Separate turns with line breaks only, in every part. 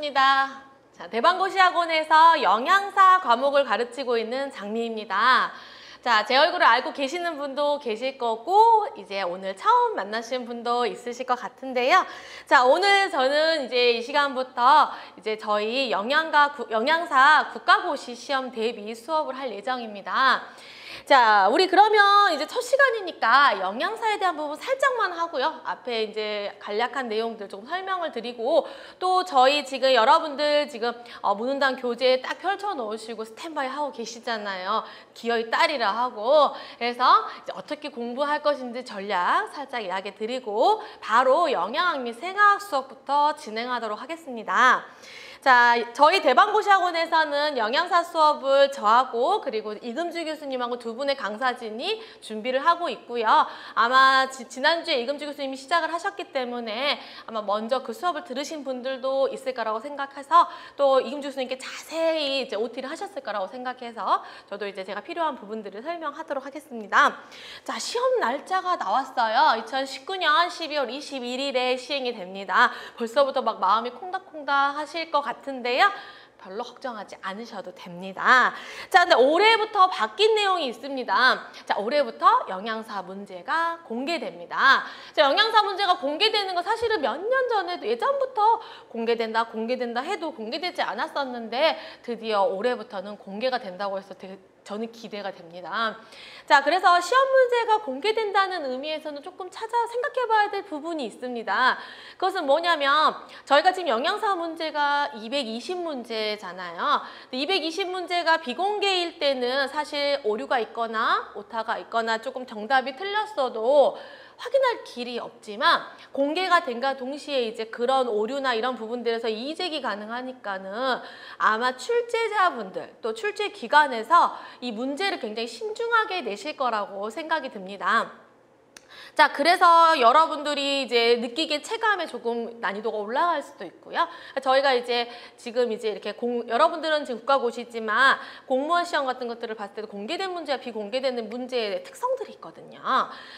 반갑습니다. 자, 대방고시학원에서 영양사 과목을 가르치고 있는 장미입니다. 자, 제 얼굴을 알고 계시는 분도 계실 거고 이제 오늘 처음 만나신 분도 있으실 것 같은데요. 자, 오늘 저는 이제 이 시간부터 이제 저희 영양사 국가고시 시험 대비 수업을 할 예정입니다. 자, 우리 그러면 이제 첫 시간이니까 영양사에 대한 부분 살짝만 하고요. 앞에 이제 간략한 내용들 조금 설명을 드리고 또 저희 지금 여러분들 지금 문운당 교재 딱 펼쳐 놓으시고 스탠바이 하고 계시잖아요. 기어이 딸이라 하고. 그래서 이제 어떻게 공부할 것인지 전략 살짝 이야기 드리고 바로 영양학 및 생화학 수업부터 진행하도록 하겠습니다. 자, 저희 대방고시학원에서는 영양사 수업을 저하고 그리고 이금주 교수님하고 두 분의 강사진이 준비를 하고 있고요. 아마 지난주에 이금주 교수님이 시작을 하셨기 때문에 아마 먼저 그 수업을 들으신 분들도 있을 거라고 생각해서 또 이금주 교수님께 자세히 이제 OT를 하셨을 거라고 생각해서 저도 이제 제가 필요한 부분들을 설명하도록 하겠습니다. 자, 시험 날짜가 나왔어요. 2019년 12월 21일에 시행이 됩니다. 벌써부터 막 마음이 콩닥콩닥 하실 것 같은데요. 별로 걱정하지 않으셔도 됩니다. 자, 근데 올해부터 바뀐 내용이 있습니다. 자, 올해부터 영양사 문제가 공개됩니다. 자, 영양사 문제가 공개되는 거 사실은 몇 년 전에도 예전부터 공개된다 해도 공개되지 않았었는데 드디어 올해부터는 공개가 된다고 해서 되게 저는 기대가 됩니다. 자, 그래서 시험 문제가 공개된다는 의미에서는 조금 생각해 봐야 될 부분이 있습니다. 그것은 뭐냐면 저희가 지금 영양사 문제가 220문제잖아요. 220문제가 비공개일 때는 사실 오류가 있거나 오타가 있거나 조금 정답이 틀렸어도 확인할 길이 없지만 공개가 된과 동시에 이제 그런 오류나 이런 부분들에서 이의제기 가능하니까는 아마 출제자분들 또 출제 기관에서 이 문제를 굉장히 신중하게 내실 거라고 생각이 듭니다. 자, 그래서 여러분들이 이제 느끼기에 체감에 조금 난이도가 올라갈 수도 있고요. 저희가 이제 지금 이제 이렇게 여러분들은 지금 국가고시지만 공무원 시험 같은 것들을 봤을 때도 공개된 문제와 비공개되는 문제의 특성들이 있거든요.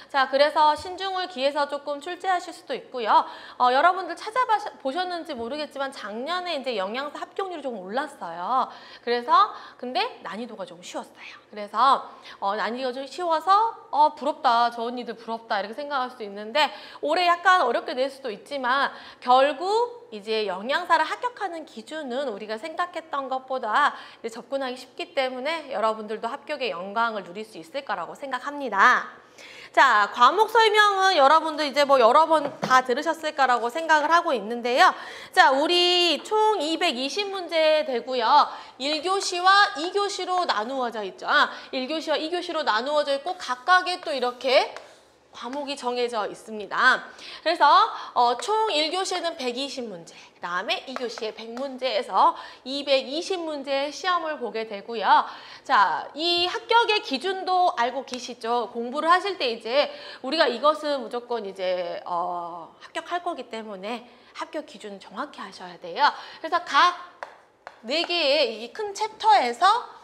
자, 그래서 신중을 기해서 조금 출제하실 수도 있고요. 여러분들 찾아보셨는지 모르겠지만 작년에 이제 영양사 합격률이 조금 올랐어요. 그래서 근데 난이도가 좀 쉬웠어요. 그래서 난이도가 좀 쉬워서 부럽다, 저 언니들 부럽다 이렇게 생각할 수 있는데 올해 약간 어렵게 낼 수도 있지만 결국 이제 영양사를 합격하는 기준은 우리가 생각했던 것보다 이제 접근하기 쉽기 때문에 여러분들도 합격의 영광을 누릴 수 있을 거라고 생각합니다. 자, 과목 설명은 여러분들 이제 뭐 여러 번 다 들으셨을 거라고 생각을 하고 있는데요. 자, 우리 총 220문제 되고요. 1교시와 2교시로 나누어져 있죠. 1교시와 2교시로 나누어져 있고 각각의 또 이렇게 과목이 정해져 있습니다. 그래서 총 1교시에는 120문제, 그 다음에 2교시에 100문제에서 220문제 시험을 보게 되고요. 자, 이 합격의 기준도 알고 계시죠? 공부를 하실 때 이제 우리가 이것은 무조건 이제 합격할 거기 때문에 합격 기준은 정확히 하셔야 돼요. 그래서 각 4개의 이 큰 챕터에서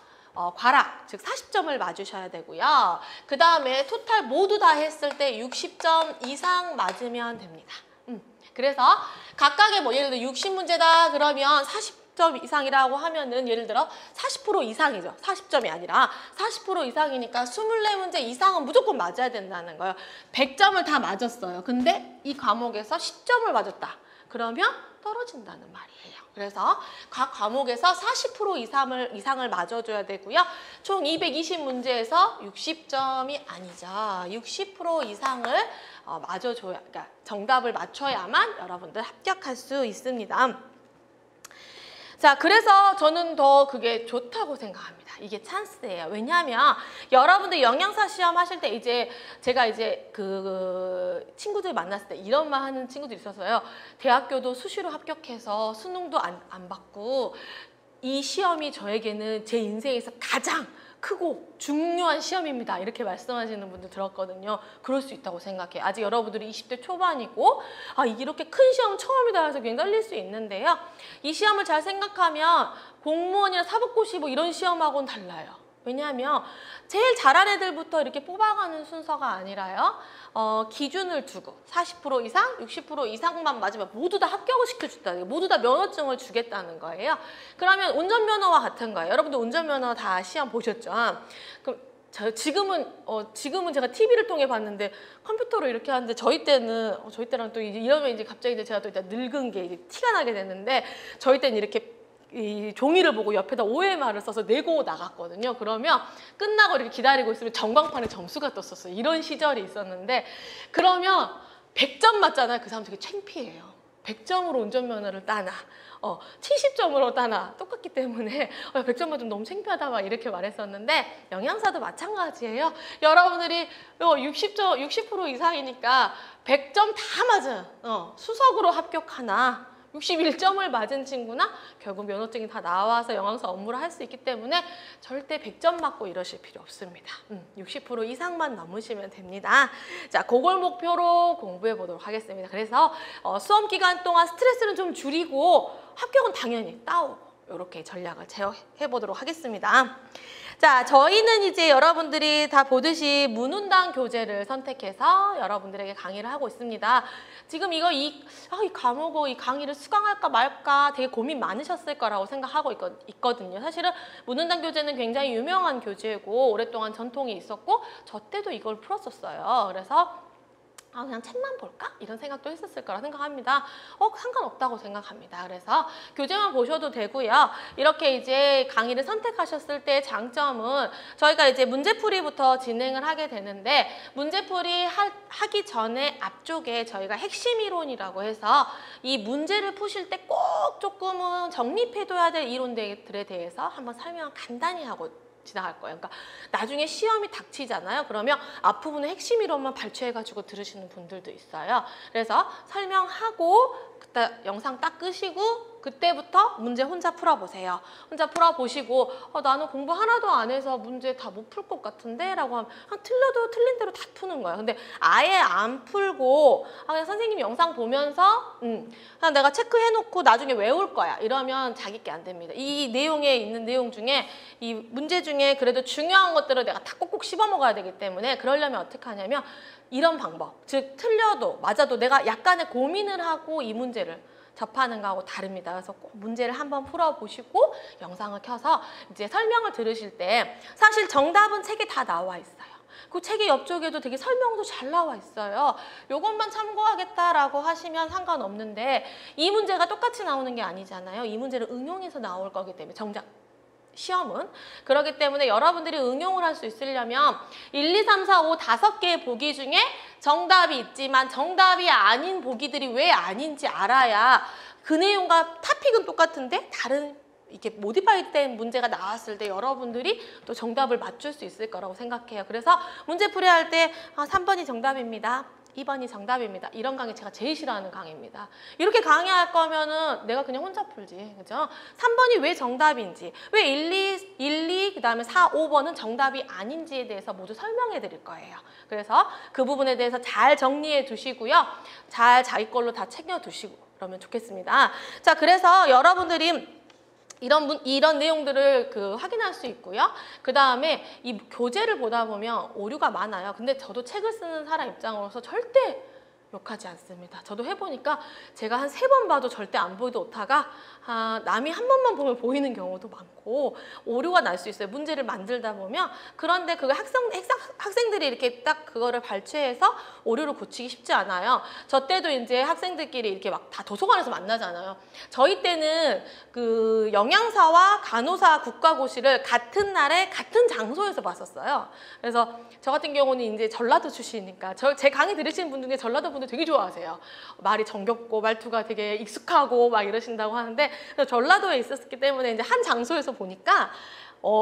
과락, 즉 40점을 맞으셔야 되고요. 그 다음에 토탈 모두 다 했을 때 60점 이상 맞으면 됩니다. 그래서 각각의 뭐 예를 들어 60문제다 그러면 40점 이상이라고 하면은 예를 들어 40% 이상이죠. 40점이 아니라 40% 이상이니까 24문제 이상은 무조건 맞아야 된다는 거예요. 100점을 다 맞았어요. 근데 이 과목에서 10점을 맞았다. 그러면 떨어진다는 말이에요. 그래서 각 과목에서 40% 이상을 맞아줘야 되고요. 총 220문제에서 60점이 아니죠. 60% 이상을 맞아줘야, 그러니까 정답을 맞춰야만 여러분들 합격할 수 있습니다. 자, 그래서 저는 더 그게 좋다고 생각합니다. 이게 찬스예요. 왜냐하면 여러분들 영양사 시험 하실 때 이제 제가 이제 그 친구들 만났을 때 이런 말 하는 친구들이 있어서요. 대학교도 수시로 합격해서 수능도 안 받고 이 시험이 저에게는 제 인생에서 가장 크고 중요한 시험입니다. 이렇게 말씀하시는 분들 들었거든요. 그럴 수 있다고 생각해요. 아직 여러분들이 20대 초반이고 이렇게 큰 시험 처음이다 해서 굉장히 떨릴 수 있는데요. 이 시험을 잘 생각하면 공무원이나 사법고시 뭐 이런 시험하고는 달라요. 왜냐하면 제일 잘한 애들부터 이렇게 뽑아가는 순서가 아니라요. 기준을 두고 40% 이상, 60% 이상만 맞으면 모두 다 합격을 시켜준다는, 모두 다 면허증을 주겠다는 거예요. 그러면 운전면허와 같은 거예요. 여러분들 운전면허 다 시험 보셨죠? 그럼 지금은 제가 TV를 통해 봤는데 컴퓨터로 이렇게 하는데 저희 때랑 또 이러면 이제 갑자기 제가 또 일단 늙은 게 이제 티가 나게 됐는데, 저희 때는 이렇게 이 종이를 보고 옆에다 OMR을 써서 내고 나갔거든요. 그러면 끝나고 이렇게 기다리고 있으면 전광판에 점수가 떴었어요. 이런 시절이 있었는데, 그러면 100점 맞잖아요. 그 사람 되게 창피해요. 100점으로 운전면허를 따나 70점으로 따나 똑같기 때문에 100점 맞으면 너무 창피하다 막 이렇게 말했었는데, 영양사도 마찬가지예요. 여러분들이 60% 이상이니까 100점 다 맞은 수석으로 합격하나 61점을 맞은 친구나 결국 면허증이 다 나와서 영양사 업무를 할 수 있기 때문에 절대 100점 맞고 이러실 필요 없습니다. 60% 이상만 넘으시면 됩니다. 자, 그걸 목표로 공부해 보도록 하겠습니다. 그래서 수험 기간 동안 스트레스는 좀 줄이고 합격은 당연히 따오고 이렇게 전략을 제어해 보도록 하겠습니다. 자, 저희는 이제 여러분들이 다 보듯이 문운당 교재를 선택해서 여러분들에게 강의를 하고 있습니다. 지금 이 과목을, 이 강의를 수강할까 말까 되게 고민 많으셨을 거라고 생각하고 있거든요. 사실은 문운당 교재는 굉장히 유명한 교재고 오랫동안 전통이 있었고 저 때도 이걸 풀었었어요. 그래서 그냥 책만 볼까? 이런 생각도 했었을 거라 생각합니다. 상관없다고 생각합니다. 그래서 교재만 보셔도 되고요. 이렇게 이제 강의를 선택하셨을 때의 장점은 저희가 이제 문제풀이부터 진행을 하게 되는데, 문제풀이 하기 전에 앞쪽에 저희가 핵심 이론이라고 해서 이 문제를 푸실 때 꼭 조금은 정립해둬야 될 이론들에 대해서 한번 설명을 간단히 하고 지나갈 거예요. 그러니까 나중에 시험이 닥치잖아요. 그러면 앞부분의 핵심 이론만 발췌해가지고 들으시는 분들도 있어요. 그래서 설명하고 그때 영상 딱 끄시고 그때부터 문제 혼자 풀어보세요. 혼자 풀어보시고 나는 공부 하나도 안 해서 문제 다 못 풀 것 같은데? 라고 하면 틀려도 틀린 대로 다 푸는 거예요. 근데 아예 안 풀고 그냥 선생님이 영상 보면서 그냥 내가 체크해놓고 나중에 외울 거야. 이러면 자기 게 안 됩니다. 이 내용에 있는 내용 중에 이 문제 중에 그래도 중요한 것들을 내가 다 꼭꼭 씹어 먹어야 되기 때문에, 그러려면 어떻게 하냐면 이런 방법, 즉 틀려도 맞아도 내가 약간의 고민을 하고 이 문제를 접하는 거하고 다릅니다. 그래서 꼭 문제를 한번 풀어보시고 영상을 켜서 이제 설명을 들으실 때 사실 정답은 책에 다 나와 있어요. 그 책의 옆쪽에도 되게 설명도 잘 나와 있어요. 요것만 참고하겠다라고 하시면 상관없는데, 이 문제가 똑같이 나오는 게 아니잖아요. 이 문제를 응용해서 나올 거기 때문에 정작 시험은. 그렇기 때문에 여러분들이 응용을 할 수 있으려면 1, 2, 3, 4, 5 5개의 보기 중에 정답이 있지만 정답이 아닌 보기들이 왜 아닌지 알아야 그 내용과 토픽은 똑같은데 다른 이렇게 모디파이 된 문제가 나왔을 때 여러분들이 또 정답을 맞출 수 있을 거라고 생각해요. 그래서 문제 풀이할 때 3번이 정답입니다. 2번이 정답입니다. 이런 강의 제가 제일 싫어하는 강의입니다. 이렇게 강의할 거면은 내가 그냥 혼자 풀지. 그죠? 3번이 왜 정답인지, 왜 1, 2, 그다음에 4, 5번은 정답이 아닌지에 대해서 모두 설명해 드릴 거예요. 그래서 그 부분에 대해서 잘 정리해 두시고요. 잘 자기 걸로 다 챙겨 두시고 그러면 좋겠습니다. 자, 그래서 여러분들이 이런 내용들을 확인할 수 있고요. 그 다음에 이 교재를 보다 보면 오류가 많아요. 근데 저도 책을 쓰는 사람 입장으로서 절대 욕하지 않습니다. 저도 해보니까 제가 한 3번 봐도 절대 안 보이도 오타가 남이 한 번만 보면 보이는 경우도 많고 오류가 날 수 있어요. 문제를 만들다 보면. 그런데 그걸 학생들이 이렇게 딱 그거를 발췌해서 오류를 고치기 쉽지 않아요. 저 때도 이제 학생들끼리 이렇게 막 다 도서관에서 만나잖아요. 저희 때는 그 영양사와 간호사 국가고시를 같은 날에 같은 장소에서 봤었어요. 그래서 저 같은 경우는 이제 전라도 출신이니까 제 강의 들으시는 분 중에 전라도 분들 되게 좋아하세요. 말이 정겹고 말투가 되게 익숙하고 막 이러신다고 하는데, 전라도에 있었기 때문에 이제 한 장소에서 보니까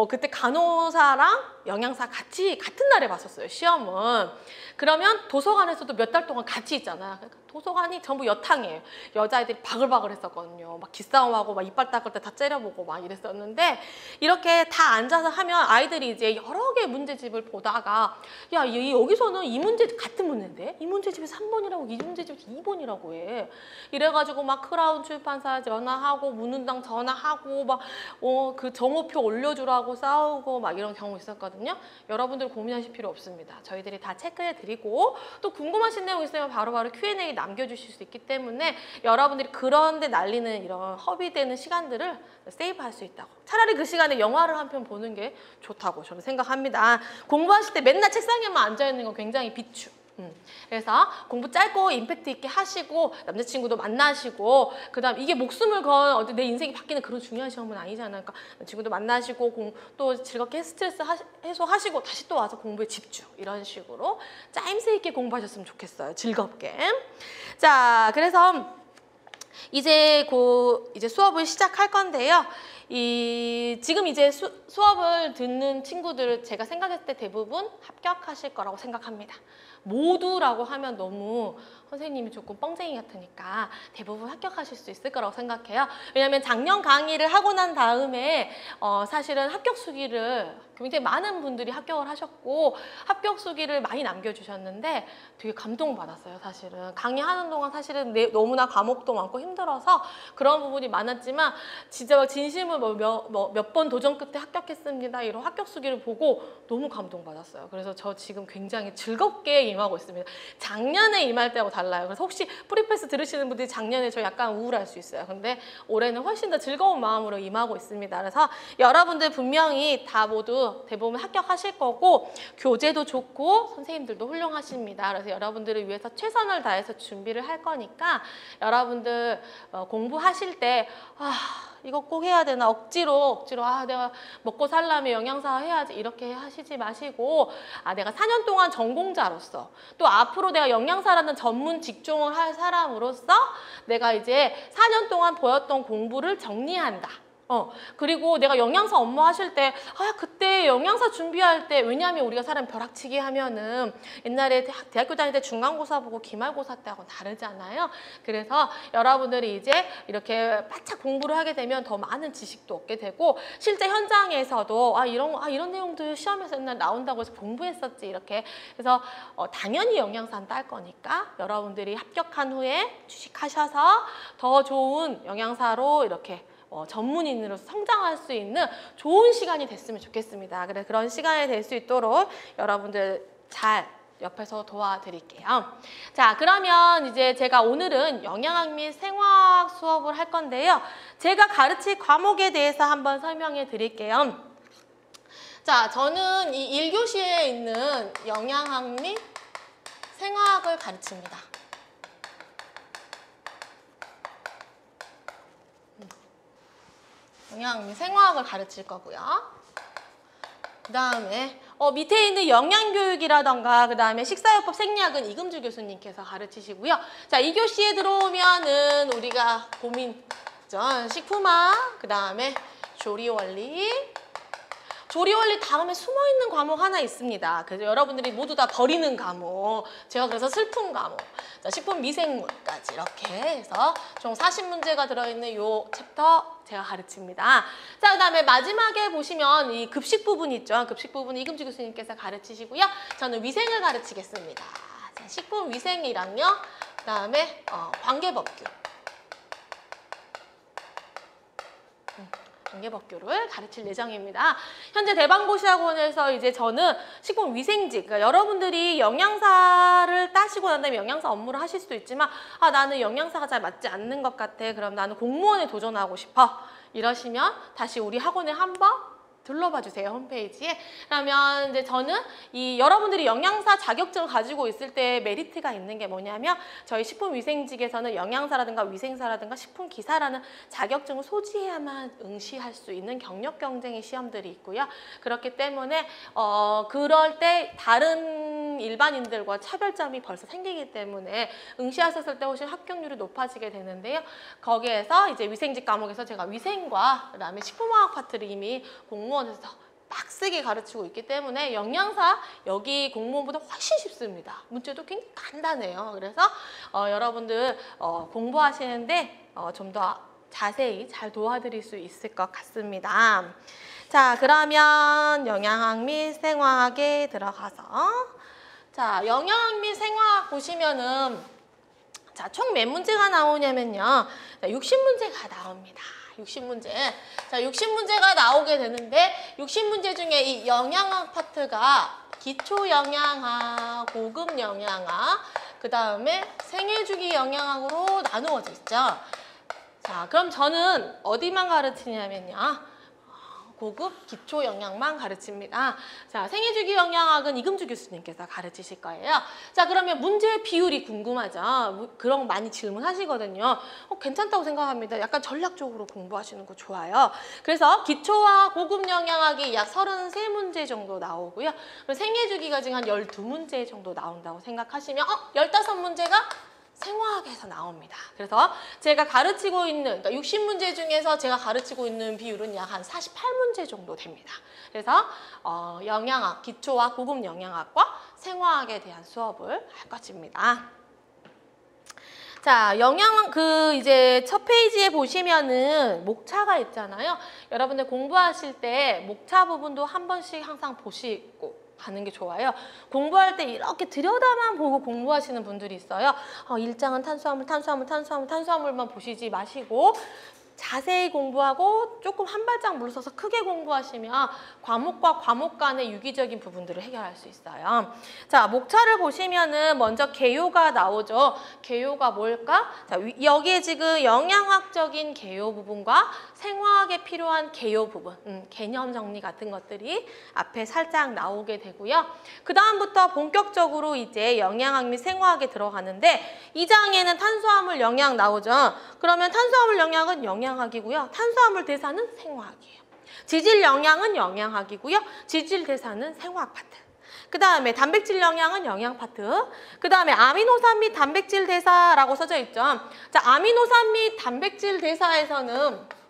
그때 간호사랑 영양사 같은 날에 봤었어요, 시험은. 그러면 도서관에서도 몇 달 동안 같이 있잖아요. 그러니까 도서관이 전부 여탕이에요. 여자애들이 바글바글 했었거든요. 막 기싸움하고 막 이빨 닦을 때 다 째려보고 막 이랬었는데, 이렇게 다 앉아서 하면 아이들이 이제 여러 개의 문제집을 보다가, 야, 여기서는 이 문제 같은 문제인데 이 문제집이 3번이라고 이 문제집이 2번이라고 해. 이래가지고 막 크라운 출판사 전화하고 문은당 전화하고 막 그 정오표 올려주라고 싸우고 막 이런 경우 있었거든요. 여러분들 고민하실 필요 없습니다. 저희들이 다 체크해 드리고, 또 궁금하신 내용 있으면 바로바로 Q&A 남겨주실 수 있기 때문에 여러분들이 그런데 날리는 이런 허비되는 시간들을 세이브할 수 있다고. 차라리 그 시간에 영화를 한 편 보는 게 좋다고 저는 생각합니다. 공부하실 때 맨날 책상에만 앉아있는 건 굉장히 비추. 그래서 공부 짧고 임팩트 있게 하시고, 남자친구도 만나시고, 그 다음 이게 목숨을 건 내 인생이 바뀌는 그런 중요한 시험은 아니잖아요. 그러니까 남자친구도 만나시고 또 즐겁게 스트레스 해소하시고 다시 또 와서 공부에 집중, 이런 식으로 짜임새 있게 공부하셨으면 좋겠어요. 즐겁게. 자, 그래서 이제 수업을 시작할 건데요. 지금 이제 수업을 듣는 친구들을 제가 생각했을 때 대부분 합격하실 거라고 생각합니다. 모두라고 하면 너무 선생님이 조금 뻥쟁이 같으니까 대부분 합격하실 수 있을 거라고 생각해요. 왜냐하면 작년 강의를 하고 난 다음에 사실은 합격 수기를 굉장히 많은 분들이 합격을 하셨고 합격 수기를 많이 남겨주셨는데 되게 감동받았어요. 사실은 강의하는 동안 사실은 너무나 과목도 많고 힘들어서 그런 부분이 많았지만 진짜 막 진심으로 몇 번 도전 끝에 합격했습니다, 이런 합격 수기를 보고 너무 감동받았어요. 그래서 저 지금 굉장히 즐겁게 임하고 있습니다. 작년에 임할 때하고 달라요. 그래서 혹시 프리패스 들으시는 분들이 작년에 저 약간 우울할 수 있어요. 근데 올해는 훨씬 더 즐거운 마음으로 임하고 있습니다. 그래서 여러분들 분명히 다 모두 대부분 합격하실 거고 교재도 좋고 선생님들도 훌륭하십니다. 그래서 여러분들을 위해서 최선을 다해서 준비를 할 거니까 여러분들 공부하실 때 이거 꼭 해야 되나 억지로 내가 먹고 살려면 영양사 해야지 이렇게 하시지 마시고 내가 4년 동안 전공자로서 또 앞으로 내가 영양사라는 전문 직종을 할 사람으로서 내가 이제 4년 동안 보였던 공부를 정리한다. 그리고 내가 영양사 업무 하실 때 그때 영양사 준비할 때, 왜냐하면 우리가 사람 벼락치기 하면은 옛날에 대학교 다닐 때 중간고사 보고 기말고사 때하고 다르잖아요. 그래서 여러분들이 이제 이렇게 바짝 공부를 하게 되면 더 많은 지식도 얻게 되고 실제 현장에서도 이런 내용도 시험에서 옛날 나온다고 해서 공부했었지 이렇게. 그래서 당연히 영양사는 딸 거니까 여러분들이 합격한 후에 취직하셔서 더 좋은 영양사로 이렇게 전문인으로서 성장할 수 있는 좋은 시간이 됐으면 좋겠습니다. 그래서 그런 시간이 될 수 있도록 여러분들 잘 옆에서 도와드릴게요. 자, 그러면 이제 제가 오늘은 영양학 및 생화학 수업을 할 건데요. 제가 가르칠 과목에 대해서 한번 설명해 드릴게요. 자, 저는 이 1교시에 있는 영양학 및 생화학을 가르칩니다. 영양학 및 생화학을 가르칠 거고요. 그 다음에 밑에 있는 영양교육이라던가 그 다음에 식사요법 생리학은 이금주 교수님께서 가르치시고요. 자, 2교시에 들어오면은 우리가 고민 전 식품학, 그 다음에 조리원리 다음에 숨어있는 과목 하나 있습니다. 그래서 여러분들이 모두 다 버리는 과목, 제가 그래서 슬픈 과목, 자, 식품 미생물까지 이렇게 해서 총 40문제가 들어있는 요 챕터 제가 가르칩니다. 자, 그 다음에 마지막에 보시면 이 급식 부분 있죠. 급식 부분 이금주 교수님께서 가르치시고요. 저는 위생을 가르치겠습니다. 자, 식품 위생이랑요. 그 다음에 관계법규. 관계법규를 가르칠 예정입니다. 현재 대방고시학원에서 이제 저는 식품위생직, 그러니까 여러분들이 영양사를 따시고 난 다음에 영양사 업무를 하실 수도 있지만 나는 영양사가 잘 맞지 않는 것 같아. 그럼 나는 공무원에 도전하고 싶어. 이러시면 다시 우리 학원에 한번 둘러봐 주세요. 홈페이지에. 그러면 이제 저는 여러분들이 영양사 자격증을 가지고 있을 때 메리트가 있는 게 뭐냐면 저희 식품위생직에서는 영양사라든가 위생사라든가 식품기사라는 자격증을 소지해야만 응시할 수 있는 경력 경쟁의 시험들이 있고요. 그렇기 때문에 그럴 때 다른 일반인들과 차별점이 벌써 생기기 때문에 응시하셨을 때 훨씬 합격률이 높아지게 되는데요. 거기에서 이제 위생직 과목에서 제가 위생과 그다음에 식품화학 파트를 이미 공무원에서 빡세게 가르치고 있기 때문에 영양사 여기 공무원보다 훨씬 쉽습니다. 문제도 굉장히 간단해요. 그래서 여러분들 공부하시는데 좀 더 자세히 잘 도와드릴 수 있을 것 같습니다. 자, 그러면 영양학 및 생화학에 들어가서 자, 영양학 및 생화학 보시면은 자, 총 몇 문제가 나오냐면요. 자, 60문제가 나옵니다. 60문제. 자, 60문제가 나오게 되는데 60문제 중에 이 영양학 파트가 기초 영양학, 고급 영양학, 그 다음에 생애주기 영양학으로 나누어져 있죠. 자, 그럼 저는 어디만 가르치냐면요. 고급 기초 영양만 가르칩니다. 자, 생애주기 영양학은 이금주 교수님께서 가르치실 거예요. 자, 그러면 문제의 비율이 궁금하죠? 그런 거 많이 질문하시거든요. 괜찮다고 생각합니다. 약간 전략적으로 공부하시는 거 좋아요. 그래서 기초와 고급 영양학이 약 33문제 정도 나오고요. 생애주기가 지금 한 12문제 정도 나온다고 생각하시면 15문제가 생화학에서 나옵니다. 그래서 제가 가르치고 있는, 그러니까 60문제 중에서 제가 가르치고 있는 비율은 약 한 48문제 정도 됩니다. 그래서 영양학, 기초와 고급 영양학과 생화학에 대한 수업을 할 것입니다. 자, 영양학 이제 첫 페이지에 보시면은 목차가 있잖아요. 여러분들 공부하실 때 목차 부분도 한 번씩 항상 보시고 가는 게 좋아요. 공부할 때 이렇게 들여다만 보고 공부하시는 분들이 있어요. 1장은 탄수화물만 보시지 마시고 자세히 공부하고 조금 한 발짝 물러서서 크게 공부하시면 과목과 과목 간의 유기적인 부분들을 해결할 수 있어요. 자, 목차를 보시면은 먼저 개요가 나오죠. 개요가 뭘까? 자, 여기에 지금 영양학적인 개요 부분과 생화학에 필요한 개요 부분, 개념 정리 같은 것들이 앞에 살짝 나오게 되고요. 그 다음부터 본격적으로 이제 영양학 및 생화학에 들어가는데 2장에는 탄수화물 영양 나오죠. 그러면 탄수화물 영양은 영양학이고요. 탄수화물 대사는 생화학이에요. 지질 영양은 영양학이고요. 지질 대사는 생화학 파트. 그 다음에 단백질 영양은 영양 파트. 그 다음에 아미노산 및 단백질 대사라고 써져 있죠. 자, 아미노산 및 단백질 대사에서는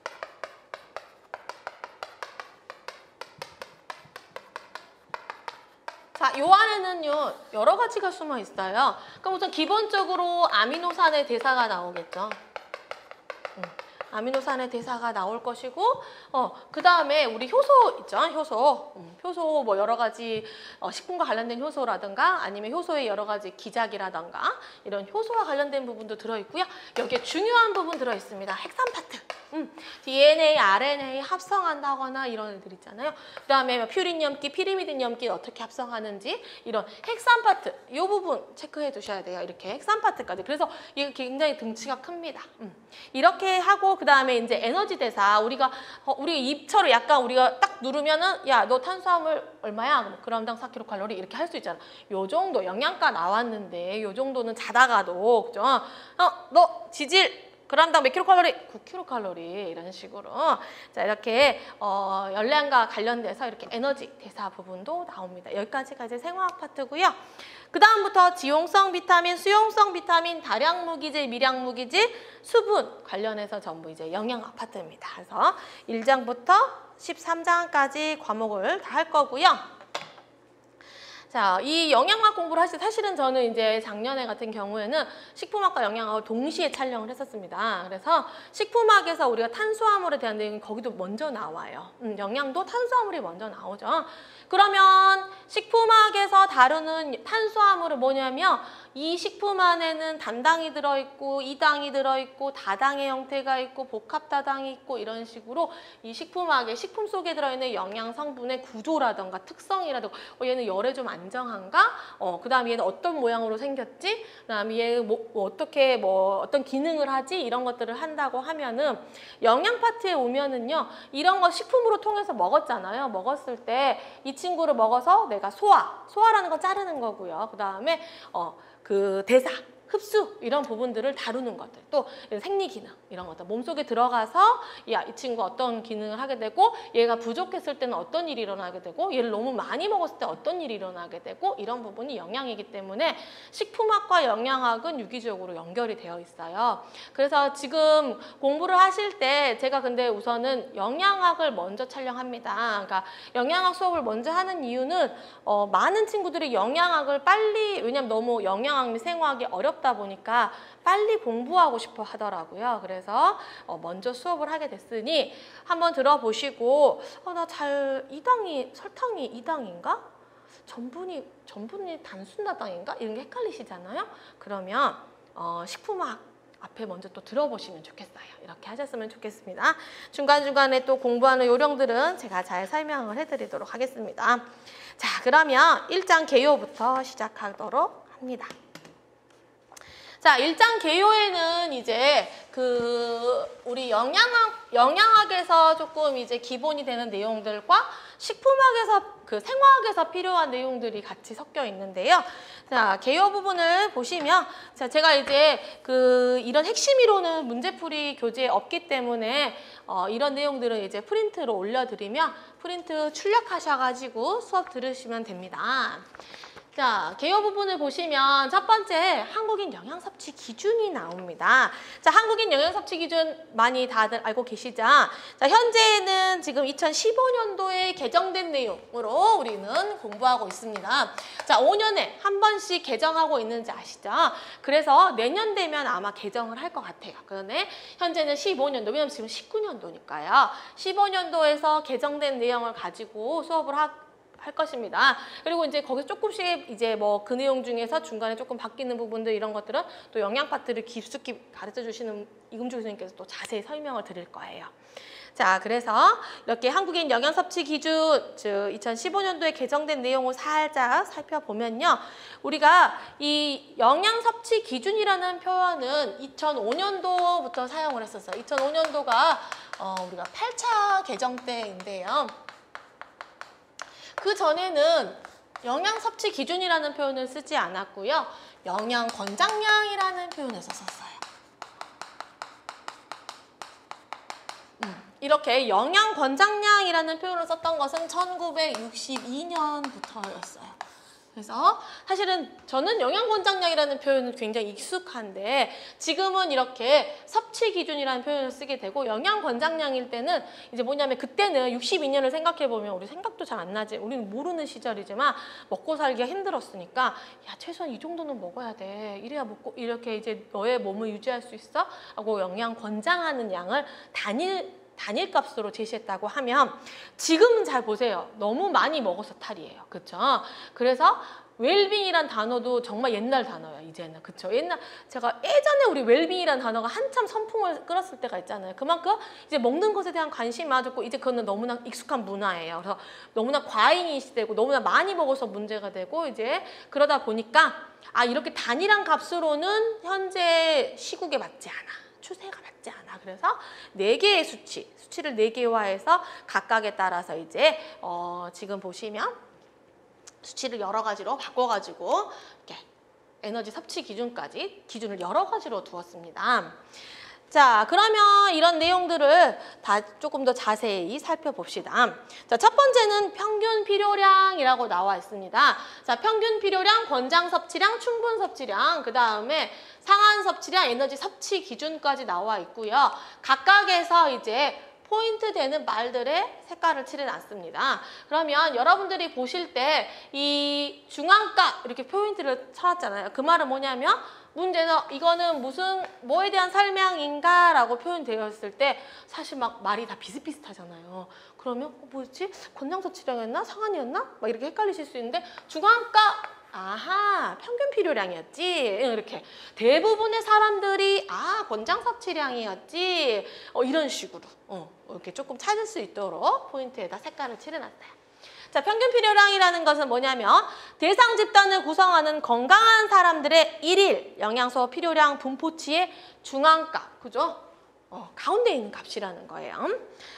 자, 요 안에는요, 여러 가지가 숨어 있어요. 그럼 우선 기본적으로 아미노산의 대사가 나오겠죠. 아미노산의 대사가 나올 것이고, 그 다음에 우리 효소 있죠? 효소 뭐 여러 가지 식품과 관련된 효소라든가 아니면 효소의 여러 가지 기작이라든가 이런 효소와 관련된 부분도 들어있고요. 여기에 중요한 부분 들어있습니다. 핵산 파트. DNA, RNA 합성한다거나 이런 애들 있잖아요. 그 다음에 퓨린 염기, 피리미딘 염기 어떻게 합성하는지 이런 핵산 파트, 이 부분 체크해 두셔야 돼요. 이렇게 핵산 파트까지. 그래서 이게 굉장히 등치가 큽니다. 이렇게 하고 그 다음에 이제 에너지 대사, 우리가 입처럼 약간 우리가 딱 누르면은 야, 너 탄수화물 얼마야? 그램당 4kcal 이렇게 할 수 있잖아. 요 정도 영양가 나왔는데 요 정도는 자다가도 그죠? 너 지질 그램당 몇 킬로칼로리? 9kcal 이런 식으로 자 이렇게 열량과 관련돼서 이렇게 에너지 대사 부분도 나옵니다. 여기까지가 이제 생화학 파트고요. 그 다음부터 지용성 비타민, 수용성 비타민, 다량 무기질, 미량 무기질, 수분 관련해서 전부 이제 영양학 파트입니다. 그래서 1장부터 13장까지 과목을 다 할 거고요. 자, 이 영양학 공부를 하실 때 사실은 저는 이제 작년에 같은 경우에는 식품학과 영양학을 동시에 촬영을 했었습니다. 그래서 식품학에서 우리가 탄수화물에 대한 내용이 거기도 먼저 나와요. 영양도 탄수화물이 먼저 나오죠. 그러면 식품학에서 다루는 탄수화물은 뭐냐면 이 식품 안에는 단당이 들어있고 이당이 들어있고 다당의 형태가 있고 복합다당이 있고 이런 식으로 이 식품학의 식품 속에 들어있는 영양 성분의 구조라던가 특성이라던가 얘는 열에 좀 안정한가? 그 다음에 얘는 어떤 모양으로 생겼지? 그 다음에 얘 어떻게 어떤 기능을 하지? 이런 것들을 한다고 하면은 영양 파트에 오면은요 이런 거 식품으로 통해서 먹었잖아요. 먹었을 때 이 친구를 먹어서 내가 소화라는 거 자르는 거고요. 그 다음에 그 대사 흡수 이런 부분들을 다루는 것들, 또 생리 기능 이런 것들, 몸속에 들어가서 이 친구 어떤 기능을 하게 되고 얘가 부족했을 때는 어떤 일이 일어나게 되고 얘를 너무 많이 먹었을 때 어떤 일이 일어나게 되고 이런 부분이 영양이기 때문에 식품학과 영양학은 유기적으로 연결이 되어 있어요. 그래서 지금 공부를 하실 때 제가 근데 우선은 영양학을 먼저 촬영합니다. 그러니까 영양학 수업을 먼저 하는 이유는 많은 친구들이 영양학을 빨리, 왜냐면 너무 영양학 및 생화학이 어렵다 보니까 빨리 공부하고 싶어 하더라고요. 그래서 먼저 수업을 하게 됐으니 한번 들어보시고 나 잘 설탕이 2당인가? 전분이 단순다당인가? 이런 게 헷갈리시잖아요. 그러면 식품학 앞에 먼저 또 들어보시면 좋겠어요. 이렇게 하셨으면 좋겠습니다. 중간중간에 또 공부하는 요령들은 제가 잘 설명을 해드리도록 하겠습니다. 자, 그러면 1장 개요부터 시작하도록 합니다. 자, 1장 개요에는 이제 우리 영양학에서 조금 이제 기본이 되는 내용들과 식품학에서 생화학에서 필요한 내용들이 같이 섞여 있는데요. 자, 개요 부분을 보시면 제가 이제 이런 핵심 이론은 문제풀이 교재에 없기 때문에 이런 내용들은 이제 프린트로 올려드리면 프린트 출력하셔가지고 수업 들으시면 됩니다. 자, 개요 부분을 보시면 첫 번째 한국인 영양 섭취 기준이 나옵니다. 자, 한국인 영양 섭취 기준 많이 다들 알고 계시죠? 자, 현재는 지금 2015년도에 개정된 내용으로 우리는 공부하고 있습니다. 자, 5년에 한 번씩 개정하고 있는지 아시죠? 그래서 내년 되면 아마 개정을 할 것 같아요. 그런데 현재는 15년도, 왜냐면 지금 19년도니까요. 15년도에서 개정된 내용을 가지고 수업을 할 것입니다. 그리고 이제 거기서 조금씩 이제 그 내용 중에서 중간에 조금 바뀌는 부분들 이런 것들은 또 영양 파트를 깊숙이 가르쳐 주시는 이금주 교수님께서 또 자세히 설명을 드릴 거예요. 자, 그래서 이렇게 한국인 영양 섭취 기준, 즉 2015년도에 개정된 내용을 살짝 살펴보면요. 우리가 이 영양 섭취 기준이라는 표현은 2005년도부터 사용을 했었어요. 2005년도가 우리가 8차 개정 때인데요. 그 전에는 영양 섭취 기준이라는 표현을 쓰지 않았고요. 영양 권장량이라는 표현을 썼어요. 이렇게 영양 권장량이라는 표현을 썼던 것은 1962년부터였어요. 그래서 사실은 저는 영양 권장량이라는 표현은 굉장히 익숙한데 지금은 이렇게 섭취 기준이라는 표현을 쓰게 되고 영양 권장량일 때는 이제 뭐냐면 그때는 62년을 생각해 보면 우리 생각도 잘 안 나지. 우리는 모르는 시절이지만 먹고 살기가 힘들었으니까 야, 최소한 이 정도는 먹어야 돼. 이래야 먹고 이렇게 이제 너의 몸을 유지할 수 있어? 하고 영양 권장하는 양을 단일 값으로 제시했다고 하면 지금은 잘 보세요. 너무 많이 먹어서 탈이에요. 그렇죠? 그래서 웰빙이란 단어도 정말 옛날 단어예요. 이제는. 그렇죠? 제가 예전에 우리 웰빙이란 단어가 한참 선풍을 끌었을 때가 있잖아요. 그만큼 이제 먹는 것에 대한 관심이 많아졌고 이제 그거는 너무나 익숙한 문화예요. 그래서 너무나 과잉이 되고 너무나 많이 먹어서 문제가 되고 이제 그러다 보니까 이렇게 단일한 값으로는 현재 시국에 맞지 않아. 추세가 맞지 않아. 그래서 4개의 수치를 4개화해서 각각에 따라서 이제 지금 보시면 수치를 여러 가지로 바꿔가지고 이렇게 에너지 섭취 기준을 여러 가지로 두었습니다. 자, 그러면 이런 내용들을 다 조금 더 자세히 살펴봅시다. 자, 첫 번째는 평균 필요량이라고 나와 있습니다. 자, 평균 필요량, 권장 섭취량, 충분 섭취량, 그 다음에 상한 섭취량, 에너지 섭취 기준까지 나와 있고요. 각각에서 이제 포인트 되는 말들의 색깔을 칠해놨습니다. 그러면 여러분들이 보실 때 이 중앙가 이렇게 포인트를 쳐놨잖아요. 그 말은 뭐냐면 문제는 이거는 뭐에 대한 설명인가 라고 표현되어 있을 때 사실 막 말이 다 비슷비슷하잖아요. 그러면 뭐였지? 권장 섭취량이었나? 상한이었나? 막 이렇게 헷갈리실 수 있는데 중앙가 아하, 평균 필요량이었지. 이렇게 대부분의 사람들이 권장 섭취량이었지. 이런 식으로 이렇게 조금 찾을 수 있도록 포인트에다 색깔을 칠해놨어요. 자, 평균 필요량이라는 것은 뭐냐면 대상 집단을 구성하는 건강한 사람들의 일일 영양소 필요량 분포치의 중앙값, 그죠? 가운데 있는 값이라는 거예요.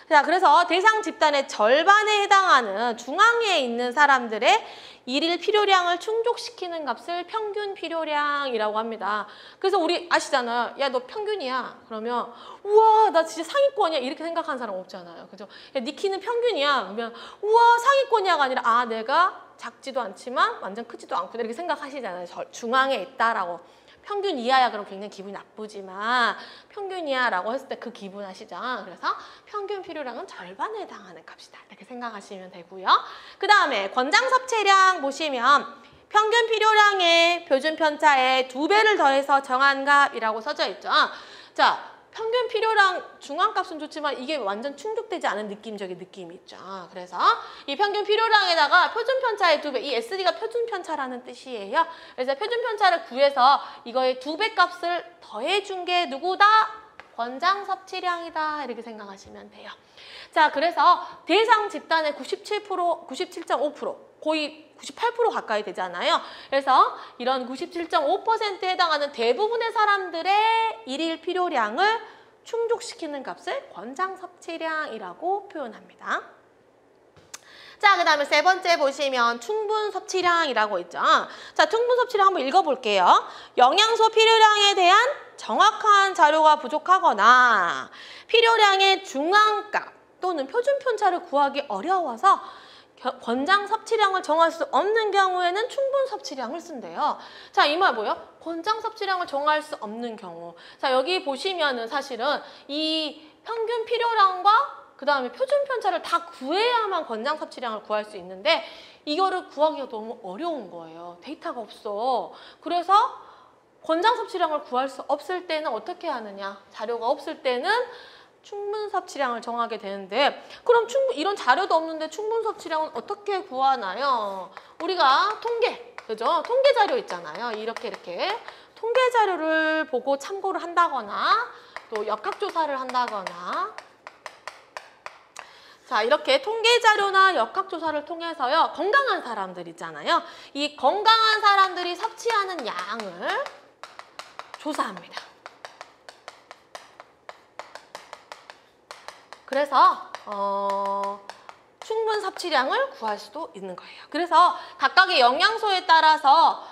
자, 그래서 대상 집단의 절반에 해당하는 중앙에 있는 사람들의 일일 필요량을 충족시키는 값을 평균 필요량이라고 합니다. 그래서 우리 아시잖아요. 야, 너 평균이야. 그러면 우와, 나 진짜 상위권이야. 이렇게 생각하는 사람 없잖아요. 그죠? 야, 네 키는 평균이야. 그러면 우와, 상위권이야가 아니라 아, 내가 작지도 않지만 완전 크지도 않고 이렇게 생각하시잖아요. 중앙에 있다라고. 평균 이하야 그럼 굉장히 기분이 나쁘지만 평균 이하라고 했을 때 그 기분 아시죠? 그래서 평균 필요량은 절반에 해당하는 값이다. 이렇게 생각하시면 되고요. 그 다음에 권장 섭취량 보시면 평균 필요량의 표준 편차에 2배를 더해서 정한 값이라고 써져 있죠. 자, 평균 필요량 중앙값은 좋지만 이게 완전 충족되지 않은 느낌적인 느낌이 있죠. 그래서 이 평균 필요량에다가 표준 편차의 2배, 이 SD가 표준 편차라는 뜻이에요. 그래서 표준 편차를 구해서 이거의 2배 값을 더해준 게 누구다? 권장 섭취량이다. 이렇게 생각하시면 돼요. 자, 그래서 대상 집단의 97%, 97.5%, 거의 98% 가까이 되잖아요. 그래서 이런 97.5%에 해당하는 대부분의 사람들의 일일 필요량을 충족시키는 값을 권장 섭취량이라고 표현합니다. 자, 그 다음에 세 번째 보시면 충분 섭취량이라고 있죠. 자, 충분 섭취량 한번 읽어볼게요. 영양소 필요량에 대한 정확한 자료가 부족하거나 필요량의 중앙값 또는 표준 편차를 구하기 어려워서 권장 섭취량을 정할 수 없는 경우에는 충분 섭취량을 쓴대요. 자, 이 말 뭐예요? 권장 섭취량을 정할 수 없는 경우. 자, 여기 보시면은 사실은 이 평균 필요량과 그 다음에 표준 편차를 다 구해야만 권장 섭취량을 구할 수 있는데 이거를 구하기가 너무 어려운 거예요. 데이터가 없어. 그래서 권장 섭취량을 구할 수 없을 때는 어떻게 하느냐? 자료가 없을 때는 충분 섭취량을 정하게 되는데 그럼 이런 자료도 없는데 충분 섭취량은 어떻게 구하나요? 우리가 통계, 그죠? 통계 자료 있잖아요. 이렇게 통계 자료를 보고 참고를 한다거나 또 역학조사를 한다거나 자, 이렇게 통계 자료나 역학조사를 통해서요. 건강한 사람들 있잖아요. 이 건강한 사람들이 섭취하는 양을 조사합니다. 그래서 충분 섭취량을 구할 수도 있는 거예요. 그래서 각각의 영양소에 따라서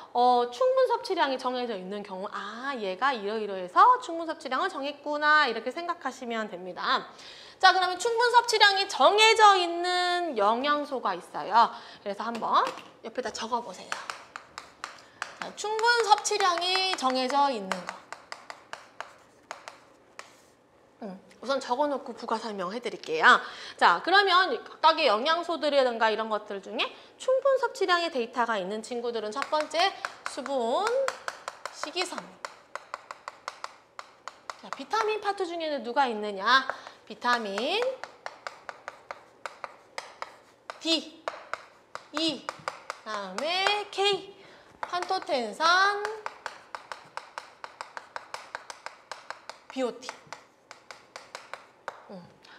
충분 섭취량이 정해져 있는 경우 아, 얘가 이러이러해서 충분 섭취량을 정했구나 이렇게 생각하시면 됩니다. 자, 그러면 충분 섭취량이 정해져 있는 영양소가 있어요. 그래서 한번 옆에다 적어보세요. 자, 충분 섭취량이 정해져 있는 거. 우선 적어놓고 부가 설명해 드릴게요. 자, 그러면 각각의 영양소들이라든가 이런 것들 중에 충분 섭취량의 데이터가 있는 친구들은 첫 번째 수분, 식이섬유. 자, 비타민 파트 중에는 누가 있느냐? 비타민 D, E, 그다음에 K, 판토텐산, BOT.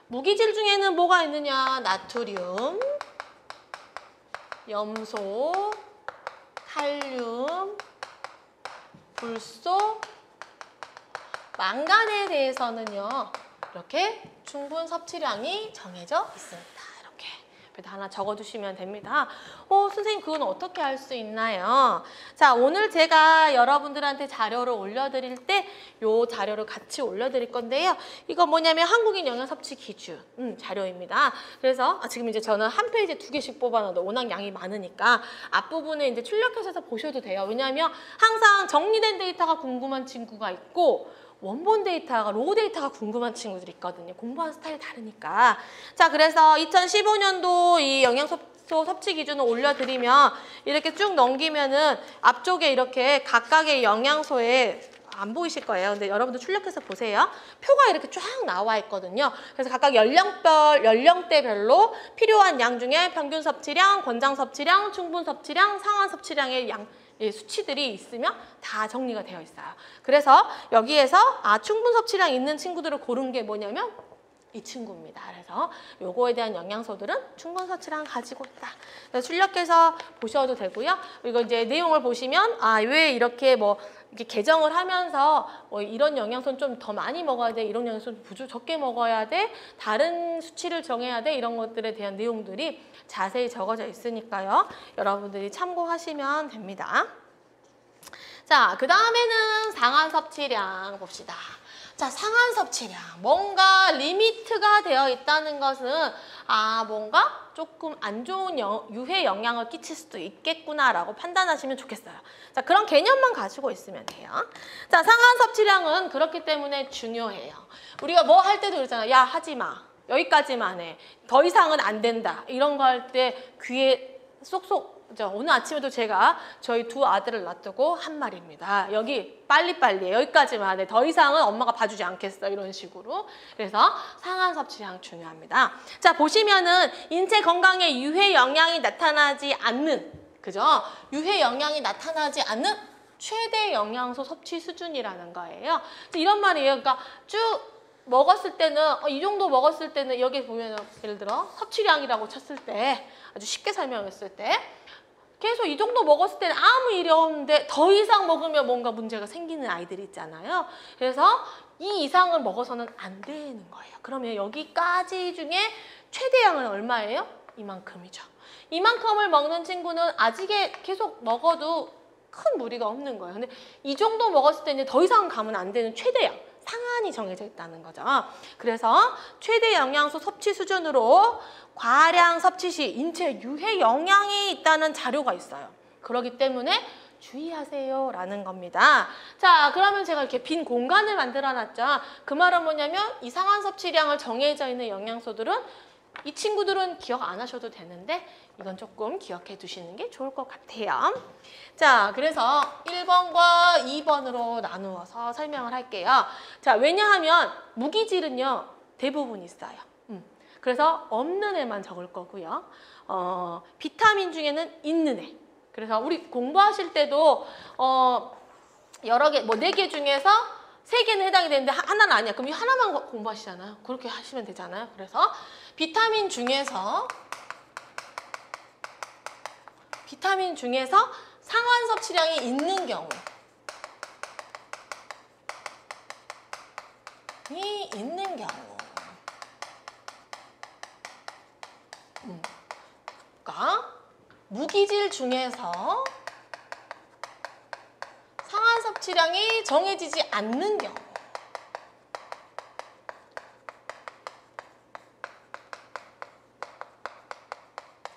무기질 중에는 뭐가 있느냐? 나트륨, 염소, 칼륨, 불소, 망간에 대해서는요. 이렇게 충분 섭취량이 정해져 있습니다. 이렇게 하나 적어두시면 됩니다. 선생님 그건 어떻게 할 수 있나요? 자, 오늘 제가 여러분들한테 자료를 올려드릴 때 이 자료를 같이 올려드릴 건데요. 이거 뭐냐면 한국인 영양섭취 기준 자료입니다. 그래서 지금 이제 저는 한 페이지에 2개씩 뽑아놔도 워낙 양이 많으니까 앞부분에 이제 출력해서 보셔도 돼요. 왜냐하면 항상 정리된 데이터가 궁금한 친구가 있고 원본 데이터가, 로우 데이터가 궁금한 친구들이 있거든요. 공부하는 스타일이 다르니까. 자, 그래서 2015년도 이 영양소 섭취 기준을 올려드리면 이렇게 쭉 넘기면은 앞쪽에 이렇게 각각의 영양소에 안 보이실 거예요. 근데 여러분들 출력해서 보세요. 표가 이렇게 쫙 나와 있거든요. 그래서 각각 연령대별로 필요한 양 중에 평균 섭취량, 권장 섭취량, 충분 섭취량, 상한 섭취량의 양 수치들이 있으면 다 정리가 되어 있어요. 그래서 여기에서 충분 섭취량 있는 친구들을 고른 게 뭐냐면 이 친구입니다. 그래서 요거에 대한 영양소들은 충분 섭취량 가지고 있다. 그래서 출력해서 보셔도 되고요. 이거 이제 내용을 보시면 왜 이렇게 뭐 이렇게 개정을 하면서 뭐 이런 영양소는 좀 더 많이 먹어야 돼, 이런 영양소는 적게 먹어야 돼, 다른 수치를 정해야 돼, 이런 것들에 대한 내용들이 자세히 적어져 있으니까요. 여러분들이 참고하시면 됩니다. 자, 그 다음에는 상한 섭취량 봅시다. 자, 상한 섭취량. 뭔가 리미트가 되어 있다는 것은 뭔가 조금 안 좋은 유해 영향을 끼칠 수도 있겠구나라고 판단하시면 좋겠어요. 자, 그런 개념만 가지고 있으면 돼요. 자, 상한 섭취량은 그렇기 때문에 중요해요. 우리가 뭐 할 때도 그러잖아요. 야, 하지 마. 여기까지만 해. 더 이상은 안 된다. 이런 거 할 때 귀에 쏙쏙 오늘 아침에도 제가 저희 두 아들을 놔두고 한 말입니다. 여기 빨리빨리 여기까지만 해. 더 이상은 엄마가 봐주지 않겠어. 이런 식으로. 그래서 상한 섭취량 중요합니다. 자, 보시면은 인체 건강에 유해 영향이 나타나지 않는, 그죠? 유해 영향이 나타나지 않는 최대 영양소 섭취 수준이라는 거예요. 이런 말이에요. 그러니까 쭉 먹었을 때는 이 정도 먹었을 때는 여기 보면 예를 들어 섭취량이라고 쳤을 때 아주 쉽게 설명했을 때 계속 이 정도 먹었을 때는 아무 일이 없는데 더 이상 먹으면 뭔가 문제가 생기는 아이들이 있잖아요. 그래서 이 이상을 먹어서는 안 되는 거예요. 그러면 여기까지 중에 최대량은 얼마예요? 이만큼이죠. 이만큼을 먹는 친구는 아직에 계속 먹어도 큰 무리가 없는 거예요. 근데 이 정도 먹었을 때는 더 이상 가면 안 되는 최대량, 상한이 정해져 있다는 거죠. 그래서 최대 영양소 섭취 수준으로 과량 섭취 시 인체에 유해 영향이 있다는 자료가 있어요. 그렇기 때문에 주의하세요 라는 겁니다. 자, 그러면 제가 이렇게 빈 공간을 만들어 놨죠. 그 말은 뭐냐면 이 상한 섭취량을 정해져 있는 영양소들은 이 친구들은 기억 안 하셔도 되는데 이건 조금 기억해 두시는 게 좋을 것 같아요. 자, 그래서 1번과 2번으로 나누어서 설명을 할게요. 자, 왜냐하면 무기질은요 대부분 있어요. 그래서 없는 애만 적을 거고요. 비타민 중에는 있는 애. 그래서 우리 공부하실 때도 여러 개, 뭐 4개 중에서 3개는 해당이 되는데 하나는 아니야. 그럼 이 하나만 공부하시잖아요. 그렇게 하시면 되잖아요. 그래서 비타민 중에서 상한 섭취량이 있는 경우 그러니까 무기질 중에서 상한 섭취량이 정해지지 않는 경우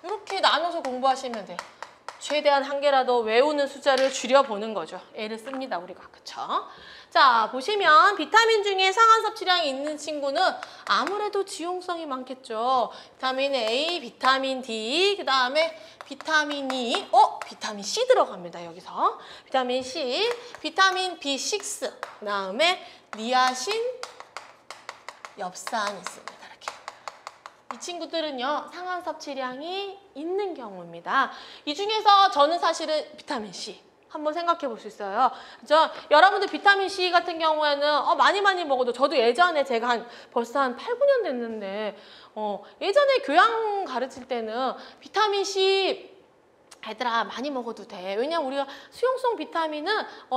이렇게 나눠서 공부하시면 돼. 최대한 한 개라도 외우는 숫자를 줄여보는 거죠. 애를 씁니다, 우리가. 그쵸? 자, 보시면 비타민 중에 상한 섭취량이 있는 친구는 아무래도 지용성이 많겠죠. 비타민 A, 비타민 D, 그 다음에 비타민 E, 비타민 C 들어갑니다, 여기서. 비타민 C, 비타민 B6, 그 다음에 니아신, 엽산 있습니다. 이 친구들은요 상한 섭취량이 있는 경우입니다. 이 중에서 저는 사실은 비타민 C 한번 생각해 볼 수 있어요. 그죠? 여러분들 비타민 C 같은 경우에는 많이 먹어도 저도 예전에 제가 벌써 한 8, 9년 됐는데 예전에 교양 가르칠 때는 비타민 C 얘들아 많이 먹어도 돼. 왜냐면 우리가 수용성 비타민은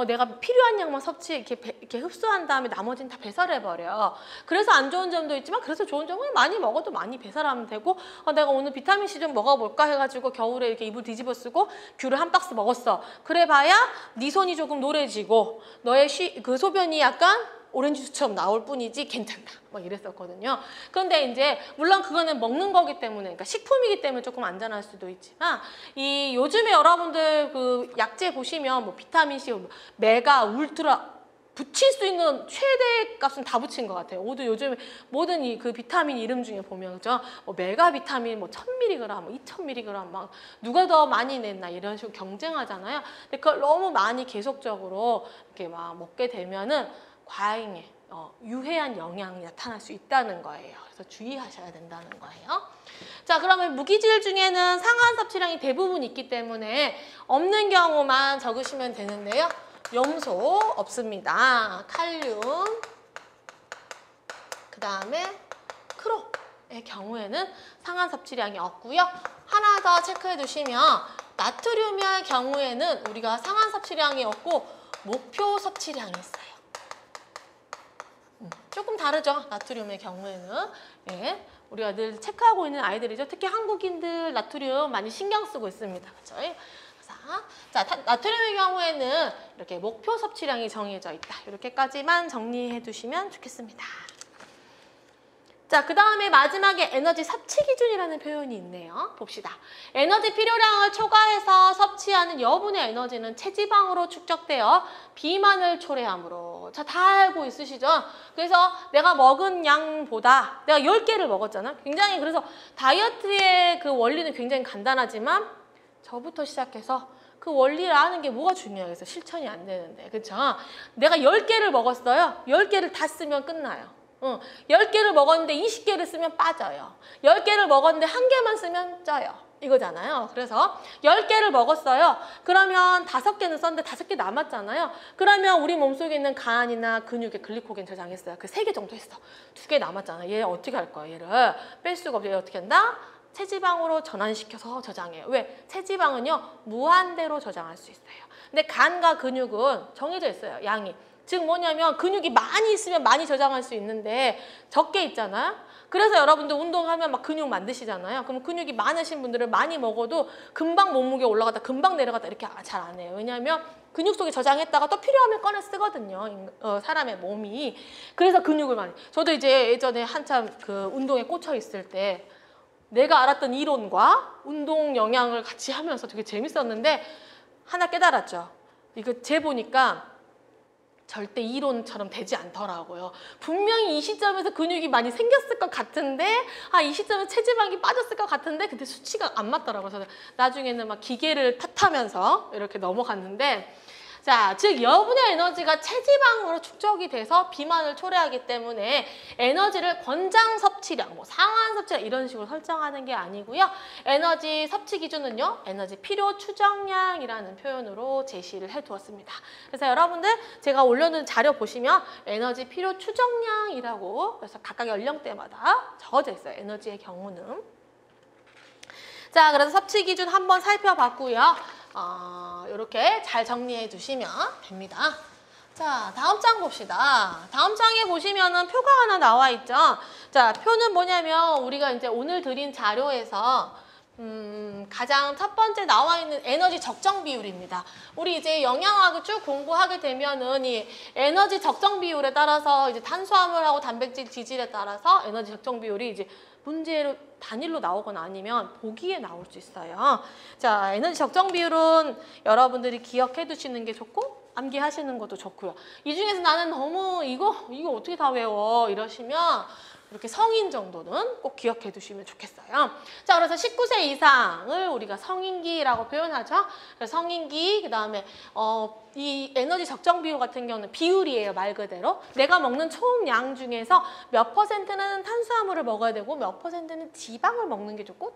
내가 필요한 양만 이렇게 흡수한 다음에 나머지는 다 배설해버려. 그래서 안 좋은 점도 있지만 그래서 좋은 점은 많이 먹어도 많이 배설하면 되고 내가 오늘 비타민C 좀 먹어볼까 해가지고 겨울에 이렇게 이불 뒤집어 쓰고 귤을 한 박스 먹었어. 그래봐야 네 손이 조금 노래지고 너의 그 소변이 약간 오렌지 주스처럼 나올 뿐이지 괜찮다. 막 이랬었거든요. 그런데 이제 물론 그거는 먹는 거기 때문에 그러니까 식품이기 때문에 조금 안전할 수도 있지만 이 요즘에 여러분들 그 약재 보시면 뭐 비타민C, 메가, 울트라 붙일 수 있는 최대 값은 다 붙인 것 같아요. 요즘 모든 그 비타민 이름 중에 보면 그죠? 메가 비타민 1000mg, 2000mg 막 누가 더 많이 냈나 이런 식으로 경쟁하잖아요. 근데 그걸 너무 많이 계속적으로 이렇게 막 먹게 되면은 과잉의 유해한 영향이 나타날 수 있다는 거예요. 그래서 주의하셔야 된다는 거예요. 자, 그러면 무기질 중에는 상한 섭취량이 대부분 있기 때문에 없는 경우만 적으시면 되는데요. 염소 없습니다. 칼륨, 그 다음에 크로의 경우에는 상한 섭취량이 없고요. 하나 더 체크해 두시면 나트륨의 경우에는 우리가 상한 섭취량이 없고 목표 섭취량이 있어요. 조금 다르죠. 나트륨의 경우에는. 예, 우리가 늘 체크하고 있는 아이들이죠. 특히 한국인들 나트륨 많이 신경 쓰고 있습니다. 그렇죠? 자, 나트륨의 경우에는 이렇게 목표 섭취량이 정해져 있다. 이렇게까지만 정리해 두시면 좋겠습니다. 자, 그 다음에 마지막에 에너지 섭취 기준이라는 표현이 있네요. 봅시다. 에너지 필요량을 초과해서 섭취하는 여분의 에너지는 체지방으로 축적되어 비만을 초래하므로. 자, 다 알고 있으시죠? 그래서 내가 먹은 양보다 내가 10개를 먹었잖아. 굉장히 그래서 다이어트의 그 원리는 굉장히 간단하지만 저부터 시작해서 그 원리를 아는 게 뭐가 중요하겠어. 실천이 안 되는데. 그쵸? 내가 10개를 먹었어요. 10개를 다 쓰면 끝나요. 10개를 먹었는데 20개를 쓰면 빠져요. 10개를 먹었는데 1개만 쓰면 쪄요. 이거잖아요. 그래서 10개를 먹었어요. 그러면 5개는 썼는데 5개 남았잖아요. 그러면 우리 몸속에 있는 간이나 근육에 글리코겐 저장했어요. 그 3개 정도 했어. 2개 남았잖아요. 얘 어떻게 할 거야? 얘를 뺄 수가 없어요. 얘 어떻게 한다? 체지방으로 전환시켜서 저장해요. 왜? 체지방은요, 무한대로 저장할 수 있어요. 근데 간과 근육은 정해져 있어요. 양이. 즉 뭐냐면 근육이 많이 있으면 많이 저장할 수 있는데 적게 있잖아요. 그래서 여러분들 운동하면 막 근육 만드시잖아요. 그럼 근육이 많으신 분들은 많이 먹어도 금방 몸무게 올라갔다 금방 내려갔다 이렇게 잘 안 해요. 왜냐하면 근육 속에 저장했다가 또 필요하면 꺼내 쓰거든요. 사람의 몸이. 그래서 근육을 많이. 저도 이제 예전에 한참 그 운동에 꽂혀 있을 때 내가 알았던 이론과 운동 영양을 같이 하면서 되게 재밌었는데 하나 깨달았죠. 이거 재보니까 절대 이론처럼 되지 않더라고요. 분명히 이 시점에서 근육이 많이 생겼을 것 같은데 이 시점에 체지방이 빠졌을 것 같은데 근데 수치가 안 맞더라고요. 그래서 나중에는 막 기계를 탓하면서 이렇게 넘어갔는데 자, 즉 여분의 에너지가 체지방으로 축적이 돼서 비만을 초래하기 때문에 에너지를 권장 섭취량, 상한 섭취량 이런 식으로 설정하는 게 아니고요. 에너지 섭취 기준은요. 에너지 필요 추정량이라는 표현으로 제시를 해두었습니다. 그래서 여러분들 제가 올려놓은 자료 보시면 에너지 필요 추정량이라고 그래서 각각 연령대마다 적어져 있어요. 에너지의 경우는. 자, 그래서 섭취 기준 한번 살펴봤고요. 이렇게 잘 정리해 두시면 됩니다. 자, 다음 장 봅시다. 다음 장에 보시면은 표가 하나 나와 있죠. 자, 표는 뭐냐면 우리가 이제 오늘 드린 자료에서 가장 첫 번째 나와 있는 에너지 적정 비율입니다. 우리 이제 영양학을 쭉 공부하게 되면은 이 에너지 적정 비율에 따라서 이제 탄수화물하고 단백질 지질에 따라서 에너지 적정 비율이 이제 문제로 단일로 나오거나 아니면 보기에 나올 수 있어요. 자, 에너지 적정 비율은 여러분들이 기억해 두시는 게 좋고 암기하시는 것도 좋고요. 이 중에서 나는 너무 이거 어떻게 다 외워 이러시면 이렇게 성인 정도는 꼭 기억해 두시면 좋겠어요. 자, 그래서 19세 이상을 우리가 성인기라고 표현하죠. 그래서 성인기, 그 다음에 이 에너지 적정 비율 같은 경우는 비율이에요. 말 그대로. 내가 먹는 총 양 중에서 몇 퍼센트는 탄수화물을 먹어야 되고 몇 퍼센트는 지방을 먹는 게 좋고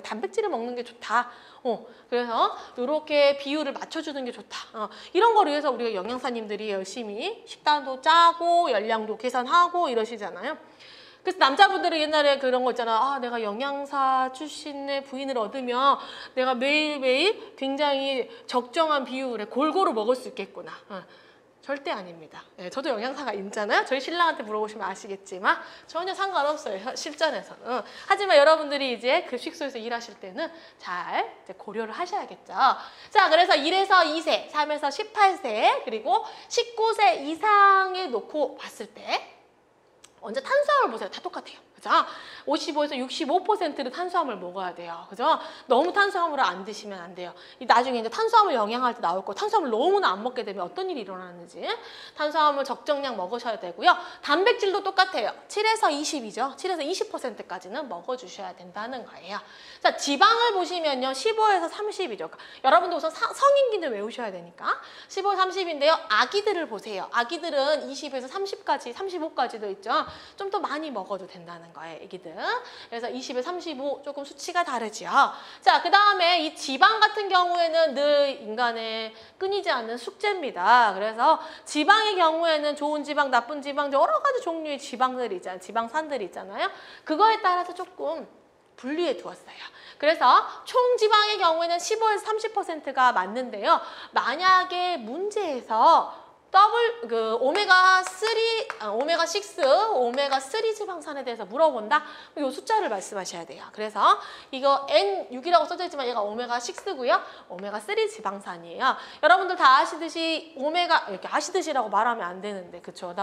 단백질을 먹는 게 좋다. 그래서 이렇게 비율을 맞춰주는 게 좋다. 이런 거를 위해서 우리가 영양사님들이 열심히 식단도 짜고 열량도 계산하고 이러시잖아요. 그래서 남자분들은 옛날에 그런 거 있잖아. 내가 영양사 출신의 부인을 얻으면 내가 매일매일 굉장히 적정한 비율에 골고루 먹을 수 있겠구나. 절대 아닙니다. 저도 영양사가 있잖아요. 저희 신랑한테 물어보시면 아시겠지만 전혀 상관없어요. 실전에서는. 하지만 여러분들이 이제 급식소에서 일하실 때는 잘 이제 고려를 하셔야겠죠. 자, 그래서 1에서 2세, 3에서 18세, 그리고 19세 이상에 놓고 봤을 때 먼저 탄수화물 보세요. 다 똑같아요. 그죠? 55에서 65%를 탄수화물 먹어야 돼요. 그죠? 너무 탄수화물을 안 드시면 안 돼요. 나중에 이제 탄수화물 영양할 때 나올 거 탄수화물 너무나 안 먹게 되면 어떤 일이 일어나는지 탄수화물 적정량 먹으셔야 되고요. 단백질도 똑같아요. 7에서 20이죠. 7에서 20%까지는 먹어주셔야 된다는 거예요. 자, 지방을 보시면요. 15에서 30이죠. 그러니까 여러분도 우선 성인기는 외우셔야 되니까 15, 30인데요. 아기들을 보세요. 아기들은 20에서 30까지, 35까지도 있죠. 좀 더 많이 먹어도 된다는 거예요, 애기들. 그래서 20에 35 조금 수치가 다르죠. 자, 그 다음에 이 지방 같은 경우에는 늘 인간의 끊이지 않는 숙제입니다. 그래서 지방의 경우에는 좋은 지방, 나쁜 지방 여러 가지 종류의 지방들이 있잖아요. 지방산들이 있잖아요. 그거에 따라서 조금 분리해 두었어요. 그래서 총 지방의 경우에는 15에서 30%가 맞는데요. 만약에 문제에서 오메가6, 오메가3 지방산에 대해서 물어본다? 이 숫자를 말씀하셔야 돼요. 그래서 이거 N6이라고 써져 있지만 얘가 오메가6고요. 오메가3 지방산이에요. 여러분들 다 아시듯이 이렇게 아시듯이라고 말하면 안 되는데, 그쵸?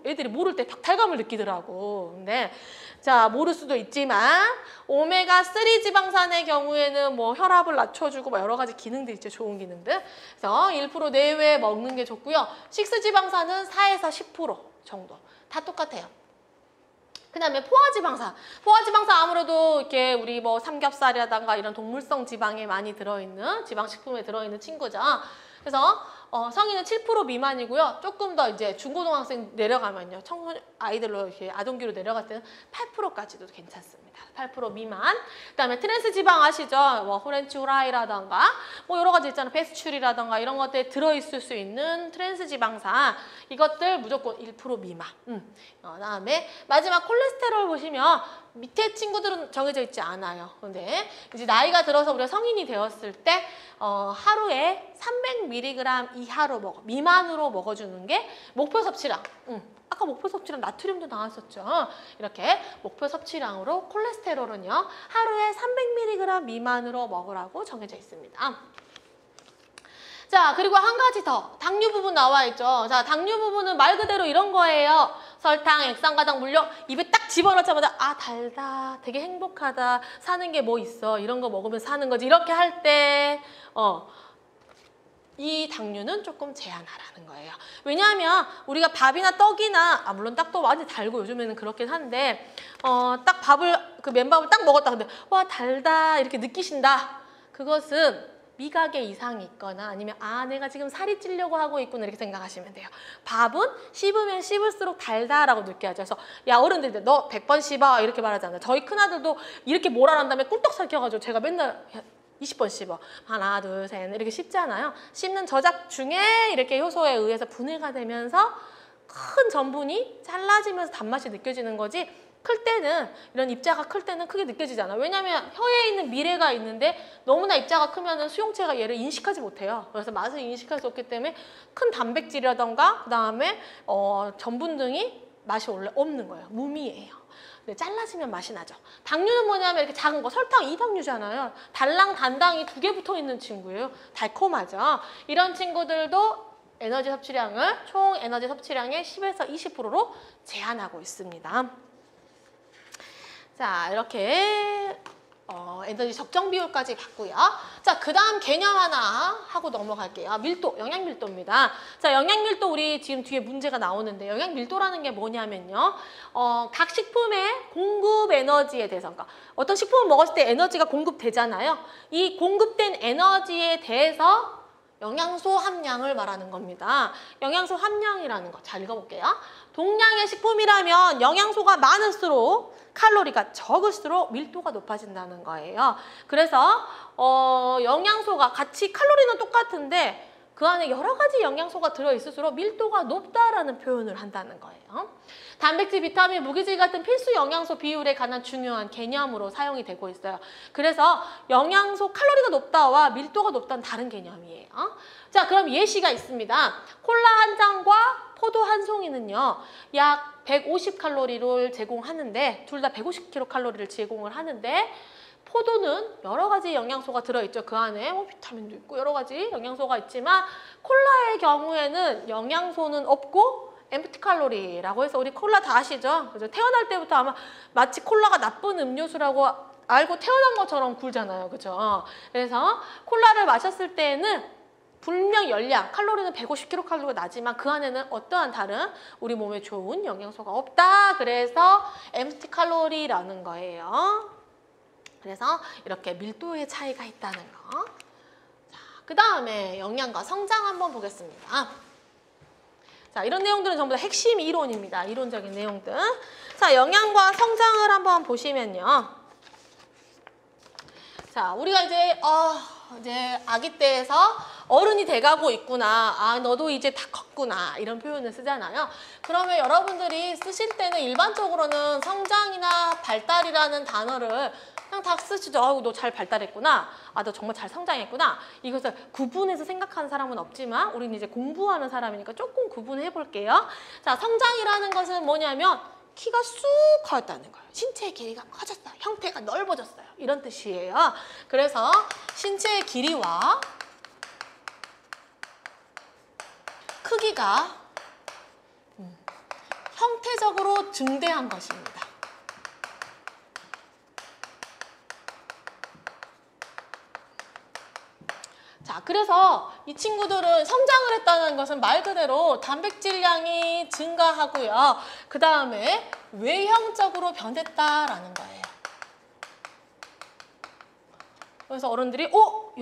애들이 모를 때 박탈감을 느끼더라고. 근데, 자, 모를 수도 있지만, 오메가3 지방산의 경우에는 뭐 혈압을 낮춰주고 뭐 여러 가지 기능들 있죠. 좋은 기능들. 그래서 1% 내외 먹는 게 좋고요. 식스지방산은 4에서 10% 정도. 다 똑같아요. 그 다음에 포화지방산. 포화지방산 아무래도 이렇게 우리 뭐 삼겹살이라던가 이런 동물성 지방에 많이 들어있는, 지방식품에 들어있는 친구죠. 그래서 성인은 7% 미만이고요. 조금 더 이제 중고등학생 내려가면요. 청소년 아이들로 이렇게 아동기로 내려갈 때는 8%까지도 괜찮습니다. 8% 미만. 그다음에 트랜스 지방 아시죠? 뭐 호렌치 후라이라던가 뭐 여러 가지 있잖아요. 베스츄리라던가 이런 것들에 들어있을 수 있는 트랜스 지방산. 이것들 무조건 1% 미만. 그다음에 마지막 콜레스테롤 보시면 밑에 친구들은 정해져 있지 않아요. 근데 이제 나이가 들어서 우리가 성인이 되었을 때 하루에 300mg 이하로 미만으로 먹어주는 게 목표 섭취량. 아까 목표 섭취량 나트륨도 나왔었죠. 이렇게 목표 섭취량으로 콜레스테롤은요. 하루에 300mg 미만으로 먹으라고 정해져 있습니다. 자, 그리고 한 가지 더. 당류 부분 나와 있죠. 자, 당류 부분은 말 그대로 이런 거예요. 설탕, 액상가당, 물엿 입에 딱 집어넣자마자 아, 달다. 되게 행복하다. 사는 게 뭐 있어. 이런 거 먹으면 사는 거지. 이렇게 할 때 이 당류는 조금 제한하라는 거예요. 왜냐하면 우리가 밥이나 떡이나 물론 떡도 많이 달고 요즘에는 그렇긴 한데 딱 그 맨밥을 딱 먹었다 근데 와 달다 이렇게 느끼신다. 그것은 미각에 이상이 있거나 아니면 내가 지금 살이 찌려고 하고 있구나 이렇게 생각하시면 돼요. 밥은 씹으면 씹을수록 달다라고 느껴야죠. 그래서 야 어른들 너 100번 씹어 이렇게 말하잖아요. 저희 큰아들도 이렇게 뭐라는 다음에 꿀떡 삼켜가지고 제가 맨날 20번 씹어. 하나, 둘, 셋 이렇게 씹잖아요. 씹는 저작 중에 이렇게 효소에 의해서 분해가 되면서 큰 전분이 잘라지면서 단맛이 느껴지는 거지 클 때는 이런 입자가 클 때는 크게 느껴지지 않아요. 왜냐하면 혀에 있는 미뢰가 있는데 너무나 입자가 크면 수용체가 얘를 인식하지 못해요. 그래서 맛을 인식할 수 없기 때문에 큰 단백질이라던가 그다음에 전분 등이 맛이 원래 없는 거예요. 무미예요. 네, 잘라지면 맛이 나죠. 당류는 뭐냐면 이렇게 작은 거, 설탕 2당류잖아요. 달랑, 단당이 2개 붙어 있는 친구예요. 달콤하죠. 이런 친구들도 에너지 섭취량을 총 에너지 섭취량의 10에서 20%로 제한하고 있습니다. 자, 이렇게 에너지 적정 비율까지 봤고요. 자, 그 다음 개념 하나 하고 넘어갈게요. 밀도, 영양 밀도입니다. 자, 영양 밀도 우리 지금 뒤에 문제가 나오는데 영양 밀도라는 게 뭐냐면요. 각 식품의 공급 에너지에 대해서 그러니까 어떤 식품을 먹었을 때 에너지가 공급되잖아요. 이 공급된 에너지에 대해서 영양소 함량을 말하는 겁니다. 영양소 함량이라는 거 잘 읽어볼게요. 동량의 식품이라면 영양소가 많을수록 칼로리가 적을수록 밀도가 높아진다는 거예요. 그래서 영양소가 같이 칼로리는 똑같은데 그 안에 여러 가지 영양소가 들어있을수록 밀도가 높다라는 표현을 한다는 거예요. 단백질, 비타민, 무기질 같은 필수 영양소 비율에 관한 중요한 개념으로 사용이 되고 있어요. 그래서 영양소 칼로리가 높다와 밀도가 높다는 다른 개념이에요. 자, 그럼 예시가 있습니다. 콜라 한 잔과 포도 한 송이는요. 약 150칼로리를 제공하는데 둘 다 150kcal를 제공을 하는데 포도는 여러 가지 영양소가 들어있죠. 그 안에 비타민도 있고 여러 가지 영양소가 있지만 콜라의 경우에는 영양소는 없고 엠프티 칼로리라고 해서 우리 콜라 다 아시죠? 그죠? 태어날 때부터 아마 마치 콜라가 나쁜 음료수라고 알고 태어난 것처럼 굴잖아요. 그죠? 그래서 콜라를 마셨을 때는 분명 열량, 칼로리는 150kcal가 나지만 그 안에는 어떠한 다른 우리 몸에 좋은 영양소가 없다. 그래서 엠프티 칼로리라는 거예요. 그래서 이렇게 밀도의 차이가 있다는 거. 자, 그 다음에 영양과 성장 한번 보겠습니다. 자, 이런 내용들은 전부 다 핵심 이론입니다. 이론적인 내용들. 자, 영양과 성장을 한번 보시면요. 자, 우리가 이제 아기 때에서 어른이 돼가고 있구나. 너도 이제 다 컸구나. 이런 표현을 쓰잖아요. 그러면 여러분들이 쓰실 때는 일반적으로는 성장이나 발달이라는 단어를 그냥 다 쓰시죠. 아이고, 너 잘 발달했구나. 아, 너 정말 잘 성장했구나. 이것을 구분해서 생각하는 사람은 없지만 우리는 이제 공부하는 사람이니까 조금 구분해 볼게요. 자, 성장이라는 것은 뭐냐면 키가 쑥 커졌다는 거예요. 신체의 길이가 커졌어요. 형태가 넓어졌어요. 이런 뜻이에요. 그래서 신체의 길이와 크기가 형태적으로 증대한 것입니다. 자, 그래서 이 친구들은 성장을 했다는 것은 말 그대로 단백질량이 증가하고요. 그 다음에 외형적으로 변했다라는 거예요. 그래서 어른들이 야,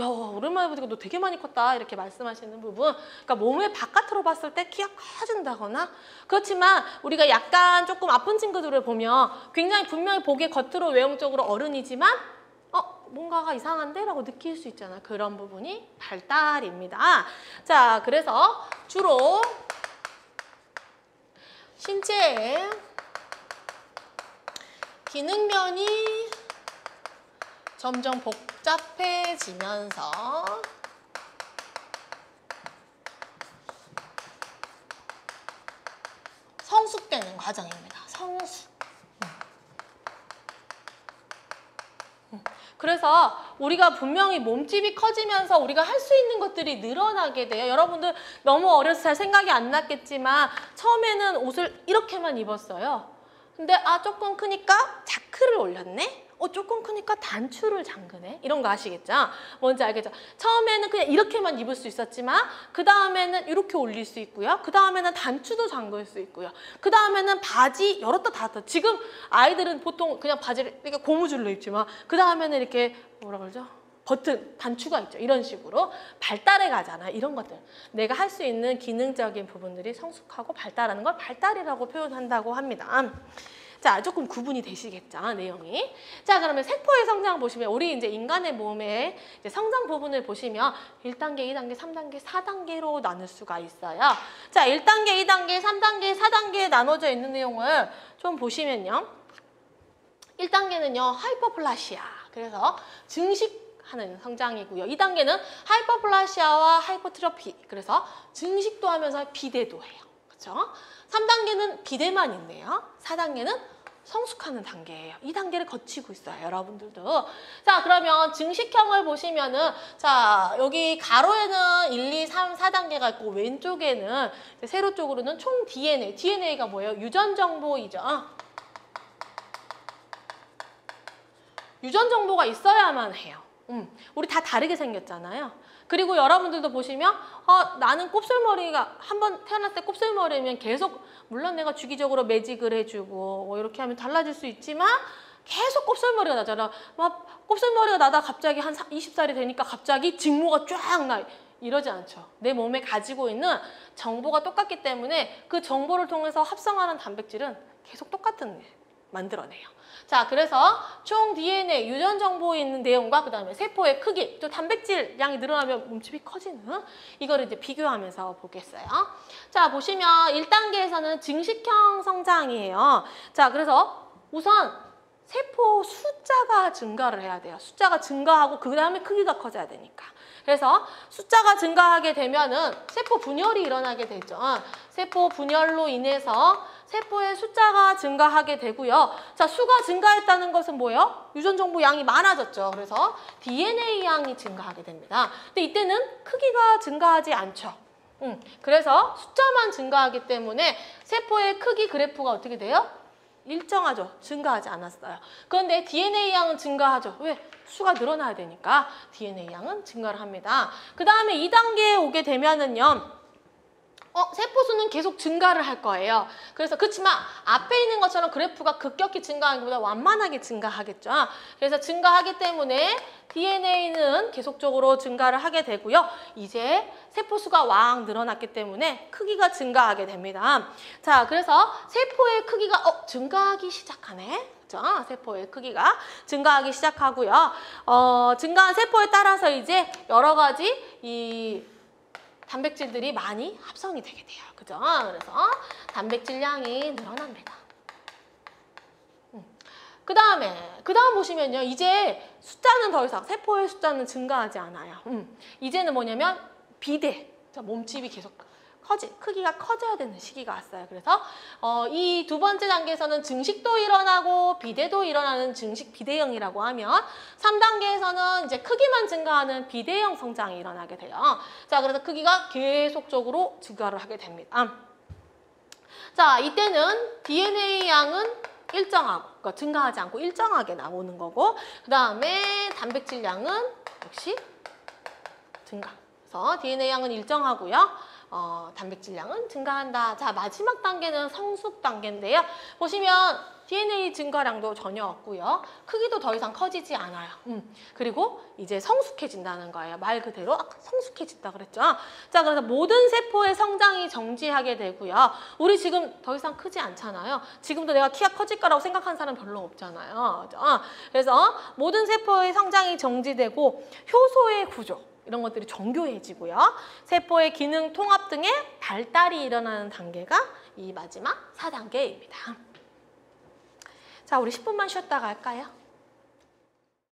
오랜만에 보니까 너 되게 많이 컸다 이렇게 말씀하시는 부분, 그러니까 몸의 바깥으로 봤을 때 키가 커진다거나, 그렇지만 우리가 약간 조금 아픈 친구들을 보면 굉장히 분명히 보기에 겉으로 외형적으로 어른이지만 뭔가가 이상한데? 라고 느낄 수 있잖아. 그런 부분이 발달입니다. 자, 그래서 주로 신체의 기능면이 점점 복잡해지면서 성숙되는 과정입니다. 성숙. 그래서 우리가 분명히 몸집이 커지면서 우리가 할 수 있는 것들이 늘어나게 돼요. 여러분들 너무 어려서 잘 생각이 안 났겠지만 처음에는 옷을 이렇게만 입었어요. 근데 조금 크니까 자크를 올렸네? 조금 크니까 단추를 잠그네? 이런 거 아시겠죠? 뭔지 알겠죠? 처음에는 그냥 이렇게만 입을 수 있었지만 그 다음에는 이렇게 올릴 수 있고요. 그 다음에는 단추도 잠글 수 있고요. 그 다음에는 바지 열었다 닫았다. 지금 아이들은 보통 그냥 바지를 이렇게 고무줄로 입지만 그 다음에는 이렇게 뭐라 그러죠? 버튼, 단추가 있죠. 이런 식으로 발달해 가잖아. 이런 것들. 내가 할 수 있는 기능적인 부분들이 성숙하고 발달하는 걸 발달이라고 표현한다고 합니다. 자, 조금 구분이 되시겠죠, 내용이. 자, 그러면 세포의 성장 보시면 우리 이제 인간의 몸의 이제 성장 부분을 보시면 1단계, 2단계, 3단계, 4단계로 나눌 수가 있어요. 자, 1단계, 2단계, 3단계, 4단계에 나눠져 있는 내용을 좀 보시면요. 1단계는요, 하이퍼플라시아. 그래서 증식하는 성장이고요. 2단계는 하이퍼플라시아와 하이퍼트로피. 그래서 증식도 하면서 비대도 해요. 그렇죠? 3단계는 비대만 있네요. 4단계는 성숙하는 단계예요. 이 단계를 거치고 있어요, 여러분들도. 자, 그러면 증식형을 보시면은, 자, 여기 가로에는 1, 2, 3, 4단계가 있고, 왼쪽에는, 세로 쪽으로는 총 DNA. DNA가 뭐예요? 유전 정보이죠. 유전 정보가 있어야만 해요. 우리 다 다르게 생겼잖아요. 그리고 여러분들도 보시면 나는 곱슬머리가 한번 태어났을 때 곱슬머리면 계속, 물론 내가 주기적으로 매직을 해주고 이렇게 하면 달라질 수 있지만 계속 곱슬머리가 나잖아. 막 곱슬머리가 나다 갑자기 한 20살이 되니까 갑자기 직모가 쫙 나. 이러지 않죠. 내 몸에 가지고 있는 정보가 똑같기 때문에 그 정보를 통해서 합성하는 단백질은 계속 똑같은 만들어내요. 자, 그래서 총 DNA, 유전 정보에 있는 내용과 그 다음에 세포의 크기, 또 단백질 양이 늘어나면 몸집이 커지는, 이거를 이제 비교하면서 보겠어요. 자, 보시면 1단계에서는 증식형 성장이에요. 자, 그래서 우선 세포 숫자가 증가를 해야 돼요. 숫자가 증가하고 그 다음에 크기가 커져야 되니까. 그래서 숫자가 증가하게 되면은 세포 분열이 일어나게 되죠. 세포 분열로 인해서 세포의 숫자가 증가하게 되고요. 자, 수가 증가했다는 것은 뭐예요? 유전 정보 양이 많아졌죠. 그래서 DNA 양이 증가하게 됩니다. 근데 이때는 크기가 증가하지 않죠. 그래서 숫자만 증가하기 때문에 세포의 크기 그래프가 어떻게 돼요? 일정하죠. 증가하지 않았어요. 그런데 DNA 양은 증가하죠. 왜? 수가 늘어나야 되니까 DNA 양은 증가를 합니다. 그 다음에 2단계에 오게 되면은요. 세포수는 계속 증가를 할 거예요. 그래서 그렇지만 앞에 있는 것처럼 그래프가 급격히 증가하는 것보다 완만하게 증가하겠죠. 그래서 증가하기 때문에 DNA는 계속적으로 증가를 하게 되고요. 이제 세포수가 왕 늘어났기 때문에 크기가 증가하게 됩니다. 자, 그래서 세포의 크기가 증가하기 시작하네. 그렇죠? 세포의 크기가 증가하기 시작하고요. 증가한 세포에 따라서 이제 여러 가지 이 단백질들이 많이 합성이 되게 돼요. 그죠? 그래서 단백질 양이 늘어납니다. 그 다음 보시면요. 이제 숫자는 더 이상, 세포의 숫자는 증가하지 않아요. 이제는 뭐냐면 비대. 자, 몸집이 계속 크기가 커져야 되는 시기가 왔어요. 그래서 이 두 번째 단계에서는 증식도 일어나고 비대도 일어나는 증식 비대형이라고 하면 3단계에서는 이제 크기만 증가하는 비대형 성장이 일어나게 돼요. 자, 그래서 크기가 계속적으로 증가를 하게 됩니다. 자, 이때는 DNA 양은 일정하고, 그러니까 증가하지 않고 일정하게 나오는 거고, 그 다음에 단백질 양은 역시 증가. 그래서 DNA 양은 일정하고요. 단백질 양은 증가한다. 자, 마지막 단계는 성숙 단계인데요. 보시면 DNA 증가량도 전혀 없고요. 크기도 더 이상 커지지 않아요. 그리고 이제 성숙해진다는 거예요. 말 그대로 성숙해진다 그랬죠. 자, 그래서 모든 세포의 성장이 정지하게 되고요. 우리 지금 더 이상 크지 않잖아요. 지금도 내가 키가 커질 거라고 생각하는 사람 별로 없잖아요. 그래서 모든 세포의 성장이 정지되고 효소의 구조 이런 것들이 정교해지고요. 세포의 기능 통합 등의 발달이 일어나는 단계가 이 마지막 4단계입니다. 자, 우리 10분만 쉬었다가 할까요?